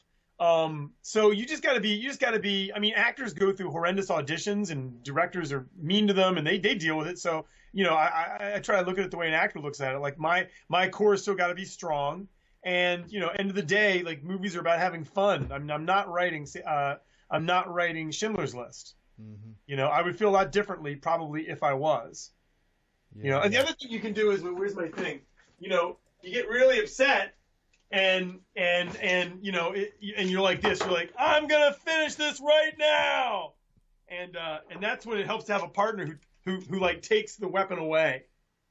So you just got to be, I mean, actors go through horrendous auditions and directors are mean to them and they deal with it. So, you know, I try to look at it the way an actor looks at it. Like my core still got to be strong. And, you know, end of the day, like, movies are about having fun. I'm not writing Schindler's List. Mm-hmm. You know, I would feel a lot differently probably if I was. Yeah, you know, and the other thing you can do is, where's my thing? You know, you get really upset and you know, and you're like this, you're like, I'm gonna finish this right now, and that's when it helps to have a partner who like takes the weapon away,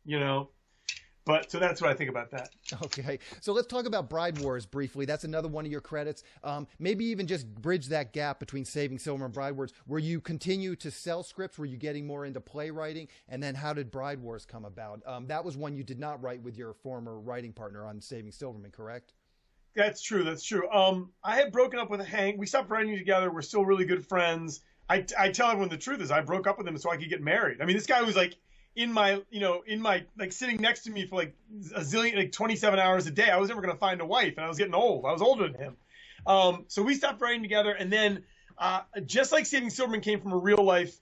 you know. But so that's what I think about that. Okay, so let's talk about Bride Wars briefly. That's another one of your credits. Maybe even just bridge that gap between Saving Silver and Bride Wars. Were you continue to sell scripts? Were you getting more into playwriting? And then how did Bride Wars come about? That was one you did not write with your former writing partner on Saving Silverman, correct? That's true. That's true. I had broken up with Hank. We stopped writing together. We're still really good friends. I tell everyone the truth is I broke up with him so I could get married. I mean, this guy was like in my like sitting next to me for like a zillion, like 27 hours a day. I was never going to find a wife, and I was getting old. I was older than him. So we stopped writing together, and then just like Saving Silverman came from a real life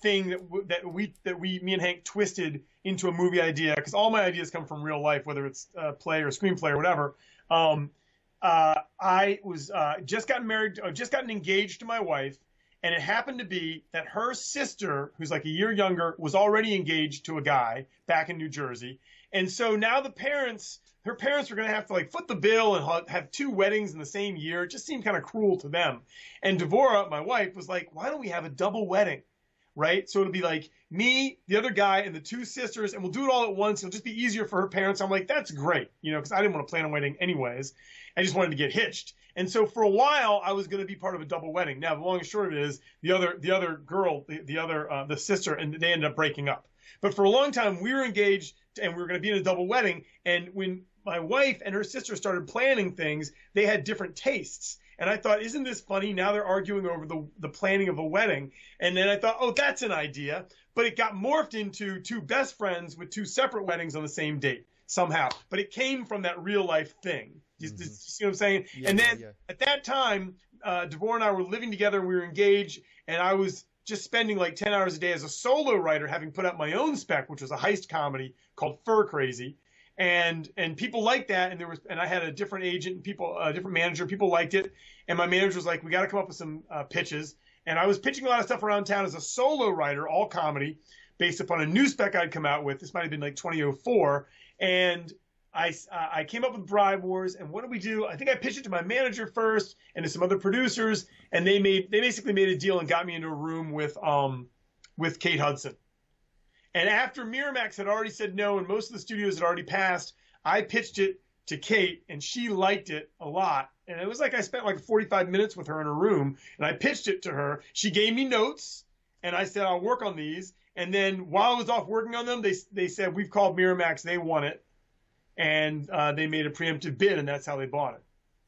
thing that me and Hank twisted into a movie idea, because all my ideas come from real life, whether it's play or screenplay or whatever. I was just gotten engaged to my wife, and it happened to be that her sister, who's like a year younger, was already engaged to a guy back in New Jersey. And so now her parents were going to have to like foot the bill and have two weddings in the same year. It just seemed kind of cruel to them. And Devorah, my wife, was like, why don't we have a double wedding? Right? So it'll be like me, the other guy, and the two sisters, and we'll do it all at once. It'll just be easier for her parents. I'm like, that's great, you know, because I didn't want to plan a wedding anyways. I just wanted to get hitched. And so for a while, I was going to be part of a double wedding. Now, the long and short of it is the other girl, the sister, and they ended up breaking up. But for a long time, we were engaged, and we were going to be in a double wedding. And when my wife and her sister started planning things, they had different tastes. And I thought, isn't this funny? Now they're arguing over the planning of a wedding. And then I thought, oh, that's an idea. But it got morphed into two best friends with two separate weddings on the same date somehow. But it came from that real life thing. You see what I'm saying? Yeah, and then yeah. at that time, Devorah and I were living together, and we were engaged. And I was just spending like 10 hours a day as a solo writer, having put out my own spec, which was a heist comedy called Fur Crazy. And people liked that, and I had a different agent and a different manager. People liked it, and my manager was like, "We got to come up with some pitches." And I was pitching a lot of stuff around town as a solo writer, all comedy, based upon a new spec I'd come out with. This might have been like 2004, and I came up with Bride Wars. And what did we do? I think I pitched it to my manager first, and to some other producers, and they basically made a deal and got me into a room with Kate Hudson. And after Miramax had already said no and most of the studios had already passed, I pitched it to Kate, and she liked it a lot. And it was like I spent like 45 minutes with her in a room, and I pitched it to her. She gave me notes, and I said, I'll work on these. And then while I was off working on them, they said, we've called Miramax, they want it. And they made a preemptive bid, and that's how they bought it.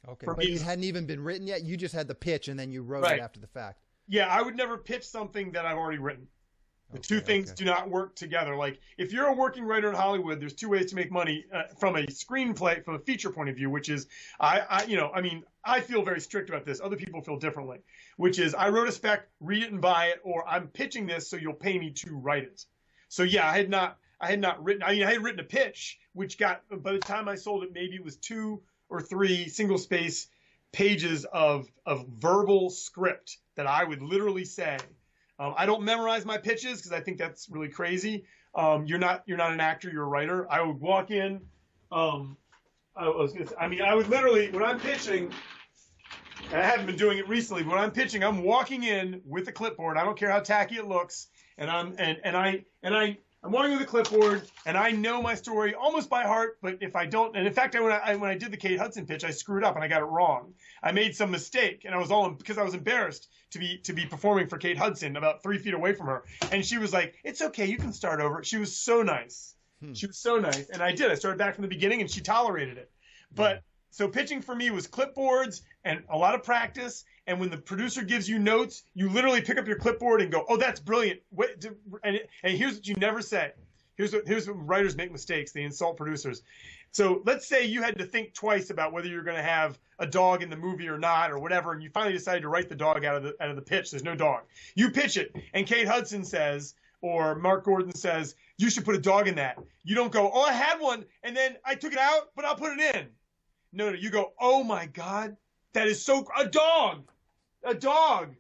Okay, but it hadn't even been written yet? You just had the pitch, and then you wrote it after the fact. Yeah, I would never pitch something that I've already written. The two Okay, things okay. do not work together. Like if you're a working writer in Hollywood, there's two ways to make money from a screenplay, from a feature point of view, which is I mean, I feel very strict about this. Other people feel differently, which is I wrote a spec, read it and buy it, or I'm pitching this, so you'll pay me to write it. So yeah, I had not written. I mean, I had written a pitch, which got by the time I sold it, maybe it was 2 or 3 single space pages of verbal script that I would literally say. I don't memorize my pitches because I think that's really crazy. You're not an actor, you're a writer. I would walk in. I would literally, when I'm pitching, and I haven't been doing it recently, but when I'm pitching, I'm walking in with a clipboard. I don't care how tacky it looks, and I'm walking with a clipboard, and I know my story almost by heart. But if I don't, and in fact, when I did the Kate Hudson pitch, I screwed up and I got it wrong. I made some mistake, and I was because I was embarrassed to be performing for Kate Hudson about 3 feet away from her, and she was like, "It's okay, you can start over." She was so nice. She was so nice, and I did. I started back from the beginning, and she tolerated it. But so pitching for me was clipboards and a lot of practice. And when the producer gives you notes, you literally pick up your clipboard and go, "Oh, that's brilliant." And here's what you never say. Here's what writers make mistakes. They insult producers. So let's say you had to think twice about whether you're going to have a dog in the movie or not, or whatever, and you finally decided to write the dog out of the pitch. There's no dog. You pitch it, and Kate Hudson says, or Mark Gordon says, "You should put a dog in that." You don't go, "Oh, I had one, and then I took it out, but I'll put it in." No, you go, "Oh my God, that is so a dog, a dog,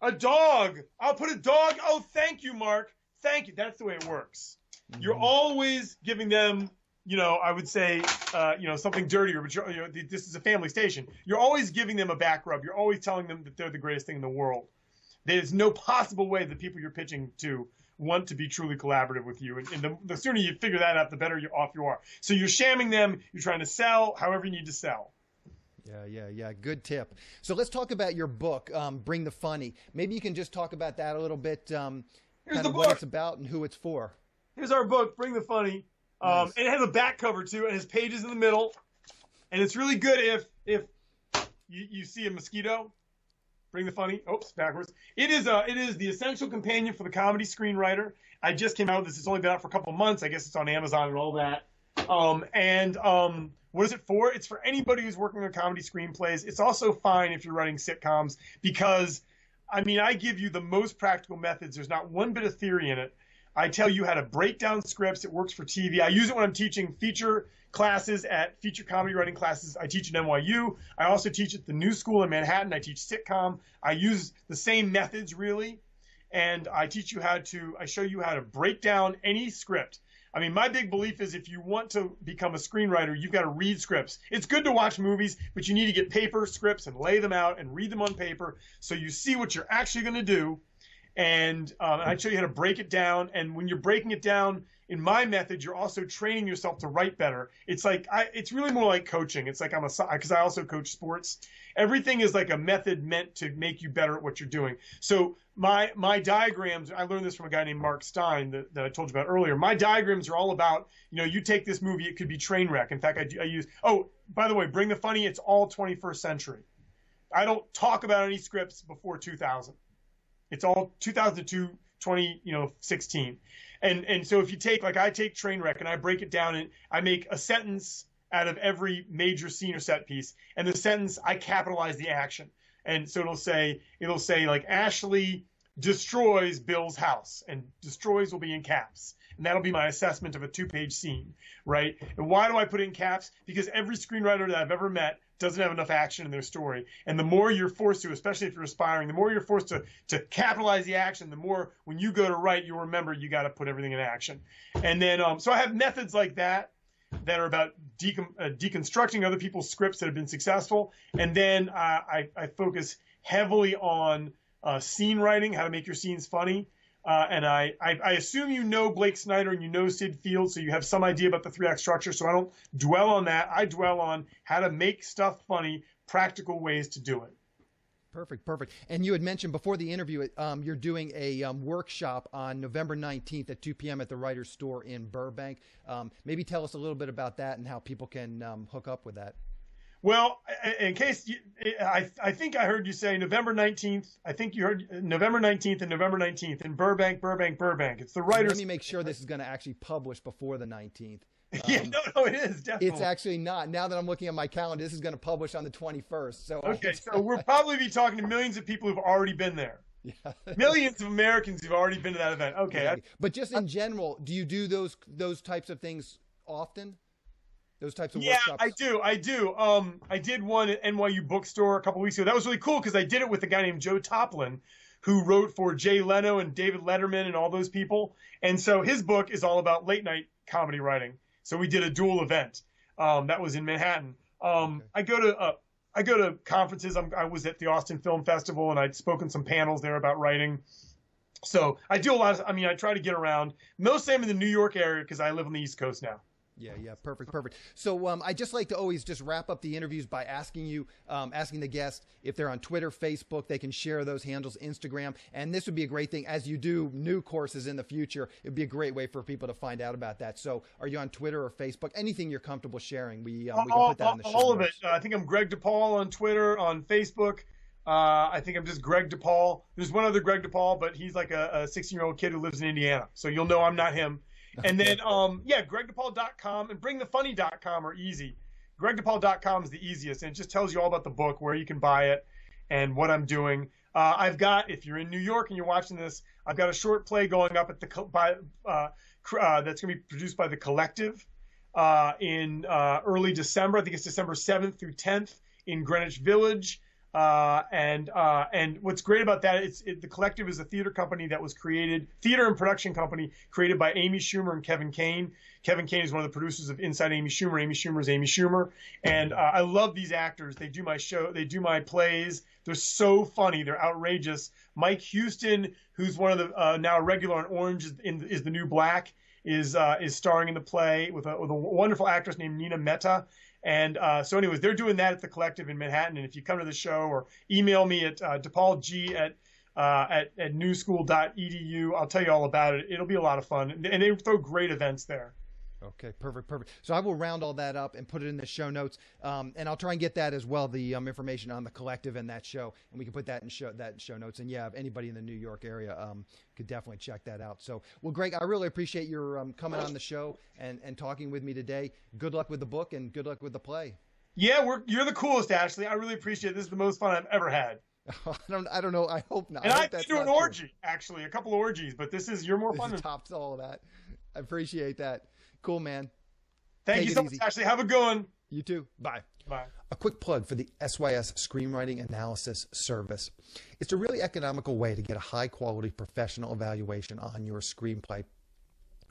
a dog. I'll put a dog. Oh, thank you, Mark. Thank you." That's the way it works. Mm-hmm. You're always giving them, I would say, something dirtier, but this is a family station. You're always giving them a back rub. You're always telling them that they're the greatest thing in the world. There's no possible way that people you're pitching to want to be truly collaborative with you. And the sooner you figure that out, the better off you are. So you're shamming them. You're trying to sell however you need to sell. Yeah. Good tip. So let's talk about your book, Bring the Funny. Maybe you can just talk about that a little bit, kind of what it's about and who it's for. Here's our book, Bring the Funny. Nice. And it has a back cover too. It has pages in the middle. And it's really good if you see a mosquito. Bring the Funny. Oops, backwards. It is the essential companion for the comedy screenwriter. I just came out with this. It's only been out for a couple of months. I guess it's on Amazon and all that. What is it for? It's for anybody who's working on comedy screenplays. It's also fine if you're writing sitcoms because, I give you the most practical methods. There's not one bit of theory in it. I tell you how to break down scripts. It works for TV. I use it when I'm teaching feature classes at feature comedy writing classes. I teach at NYU. I also teach at the New School in Manhattan. I teach sitcom. I use the same methods really. And I show you how to break down any script. My big belief is if you want to become a screenwriter, you've got to read scripts. It's good to watch movies, but you need to get paper scripts and lay them out and read them on paper so you see what you're actually going to do. And I show you how to break it down. And when you're breaking it down in my method, you're also training yourself to write better. It's like it's really more like coaching. It's like because I also coach sports. Everything is like a method meant to make you better at what you're doing. So my diagrams, I learned this from a guy named Mark Stein that I told you about earlier. My diagrams are all about, you take this movie, it could be Trainwreck. In fact, I use, by the way, Bring the Funny, it's all 21st century. I don't talk about any scripts before 2000. It's all 2002, 2016. And so if you take, like I take Trainwreck and I break it down and I make a sentence out of every major scene or set piece. And the sentence, I capitalize the action. And so it'll say like Ashley destroys Bill's house, and destroys will be in caps. And that'll be my assessment of a 2-page scene, right? And why do I put it in caps? Because every screenwriter that I've ever met doesn't have enough action in their story. And the more you're forced to, especially if you're aspiring, the more you're forced to capitalize the action, the more when you go to write, you'll remember you got to put everything in action. And then, so I have methods like that are about deconstructing other people's scripts that have been successful. And then I focus heavily on scene writing, how to make your scenes funny. And I assume you know Blake Snyder and you know Sid Field, so you have some idea about the 3-act structure. So I don't dwell on that. I dwell on how to make stuff funny, practical ways to do it. Perfect. And you had mentioned before the interview, you're doing a workshop on November 19th at 2 p.m. at the Writer's Store in Burbank. Maybe tell us a little bit about that and how people can hook up with that. Well, in case I think I heard you say November 19th. I think you heard November 19th and November 19th in Burbank, Burbank, Burbank. It's the writers. Let me make sure this is going to actually publish before the 19th. Yeah, no, it is definitely. It's actually not. Now that I'm looking at my calendar, this is going to publish on the 21st. So okay, so we'll probably be talking to millions of people who've already been there. Yeah. Millions of Americans who've already been to that event. Okay, yeah. But just in general, do you do those types of things often? Those types of workshops? Yeah, I do. I did one at NYU Bookstore a couple weeks ago. That was really cool because I did it with a guy named Joe Toplin, who wrote for Jay Leno and David Letterman and all those people. And so his book is all about late night comedy writing. So we did a dual event. That was in Manhattan. Okay. I go to conferences. I was at the Austin Film Festival and I'd spoken some panels there about writing. So I do a lot of. I mean, I try to get around. Mostly I'm in the New York area because I live on the East Coast now. Yeah, perfect. So I just like to always just wrap up the interviews by asking the guest if they're on Twitter, Facebook, they can share those handles, Instagram, and this would be a great thing as you do new courses in the future. It'd be a great way for people to find out about that. So are you on Twitter or Facebook? Anything you're comfortable sharing, we can put that in the show notes. All of it. I think I'm Greg DePaul on Twitter, on Facebook. I think I'm just Greg DePaul. There's one other Greg DePaul, but he's like a 16-year-old kid who lives in Indiana, so you'll know I'm not him. And then, gregdepaul.com and bringthefunny.com are easy. Gregdepaul.com is the easiest, and it just tells you all about the book, where you can buy it, and what I'm doing. I've got, if you're in New York and you're watching this, I've got a short play going up at that's going to be produced by The Collective in early December. I think it's December 7th through 10th in Greenwich Village. And what's great about that, The Collective is a theater and production company created by Amy Schumer and Kevin Kane. Kevin Kane is one of the producers of Inside Amy Schumer. Amy Schumer is Amy Schumer. And I love these actors. They do my show. They do my plays. They're so funny. They're outrageous. Mike Houston, who's one of the now a regular on Orange is the New Black, is starring in the play with a wonderful actress named Nina Mehta. And so anyways, they're doing that at The Collective in Manhattan. And if you come to the show or email me at depaulg at newschool.edu, I'll tell you all about it. It'll be a lot of fun. And they throw great events there. Okay, perfect. So I will round all that up and put it in the show notes, and I'll try and get that as well, the information on The Collective and that show, and we can put that in show notes. And yeah, if anybody in the New York area could definitely check that out. So, well, Greg, I really appreciate your coming on the show and talking with me today. Good luck with the book and good luck with the play. Yeah, you're the coolest, Ashley. I really appreciate it. This is the most fun I've ever had. I don't know. I hope not. And I've been to an orgy, actually, a couple of orgies, but you're more fun. This tops all of that. I appreciate that. Cool, man. Thank you so much, Ashley. Have a good one. You too. Bye. Bye. A quick plug for the SYS Screenwriting Analysis Service. It's a really economical way to get a high-quality professional evaluation on your screenplay.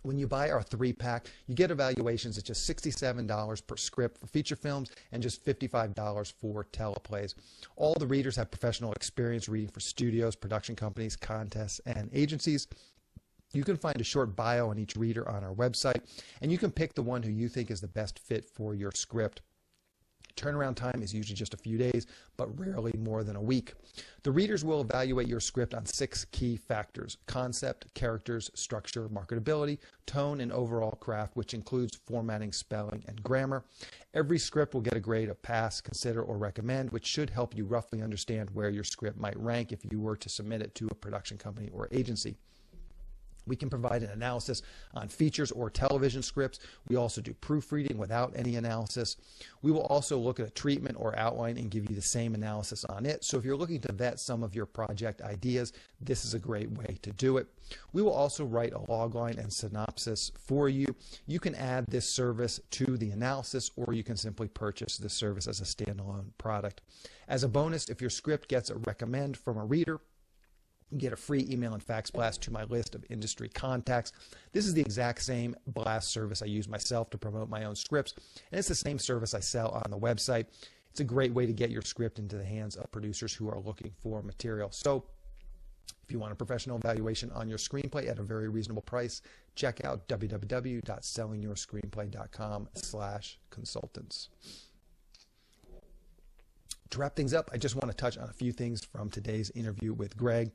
When you buy our 3-pack, you get evaluations at just $67 per script for feature films and just $55 for teleplays. All the readers have professional experience reading for studios, production companies, contests, and agencies. You can find a short bio on each reader on our website, and you can pick the one who you think is the best fit for your script. Turnaround time is usually just a few days, but rarely more than a week. The readers will evaluate your script on 6 key factors: concept, characters, structure, marketability, tone, and overall craft, which includes formatting, spelling, and grammar. Every script will get a grade of pass, consider, or recommend, which should help you roughly understand where your script might rank if you were to submit it to a production company or agency. We can provide an analysis on features or television scripts. We also do proofreading without any analysis. We will also look at a treatment or outline and give you the same analysis on it. So if you're looking to vet some of your project ideas, this is a great way to do it. We will also write a logline and synopsis for you. You can add this service to the analysis, or you can simply purchase this service as a standalone product. As a bonus, if your script gets a recommend from a reader, you get a free email and fax blast to my list of industry contacts. This is the exact same blast service I use myself to promote my own scripts, and it's the same service I sell on the website. It's a great way to get your script into the hands of producers who are looking for material. So if you want a professional evaluation on your screenplay at a very reasonable price, check out www.sellingyourscreenplay.com/consultants. To wrap things up, I just want to touch on a few things from today's interview with Greg.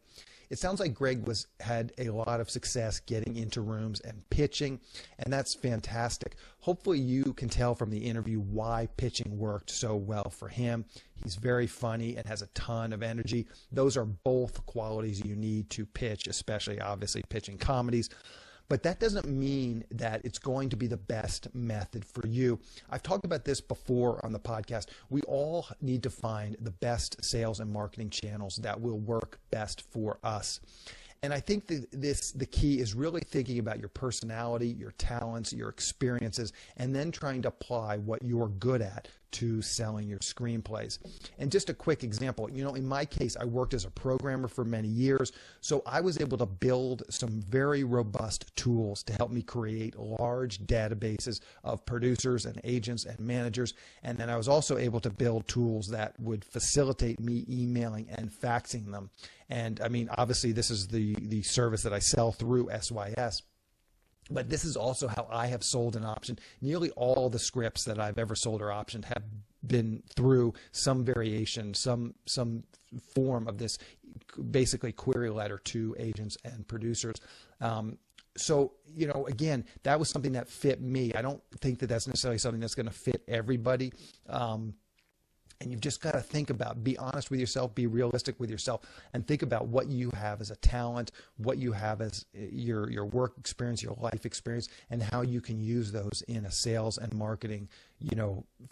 It sounds like Greg had a lot of success getting into rooms and pitching, and that's fantastic. Hopefully you can tell from the interview why pitching worked so well for him. He's very funny and has a ton of energy. Those are both qualities you need to pitch, especially obviously pitching comedies. But that doesn't mean that it's going to be the best method for you. I've talked about this before on the podcast. We all need to find the best sales and marketing channels that will work best for us. And I think the key is really thinking about your personality, your talents, your experiences, and then trying to apply what you're good at to selling your screenplays. And just a quick example, in my case, I worked as a programmer for many years, so I was able to build some very robust tools to help me create large databases of producers and agents and managers. And then I was also able to build tools that would facilitate me emailing and faxing them. And I mean, obviously this is the service that I sell through SYS. But this is also how I have sold an option. Nearly all the scripts that I've ever sold or optioned have been through some variation, some form of this basically query letter to agents and producers. So, again, that was something that fit me. I don't think that that's necessarily something that's going to fit everybody. And you've just got to think about, be honest with yourself, be realistic with yourself, and think about what you have as a talent, what you have as your work experience, your life experience, and how you can use those in a sales and marketing,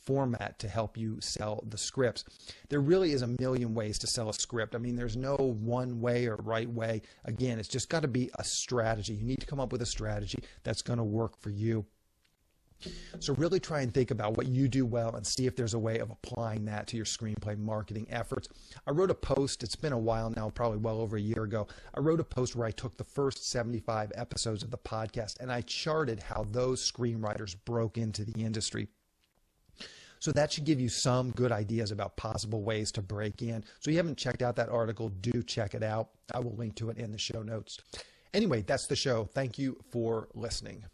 format to help you sell the scripts. There really is a million ways to sell a script. I mean, there's no one way or right way. Again, it's just got to be a strategy. You need to come up with a strategy that's going to work for you. So really try and think about what you do well and see if there's a way of applying that to your screenplay marketing efforts. I wrote a post, it's been a while now, probably well over a year ago. I wrote a post where I took the first 75 episodes of the podcast and I charted how those screenwriters broke into the industry. So that should give you some good ideas about possible ways to break in. So if you haven't checked out that article, do check it out. I will link to it in the show notes. Anyway, that's the show. Thank you for listening.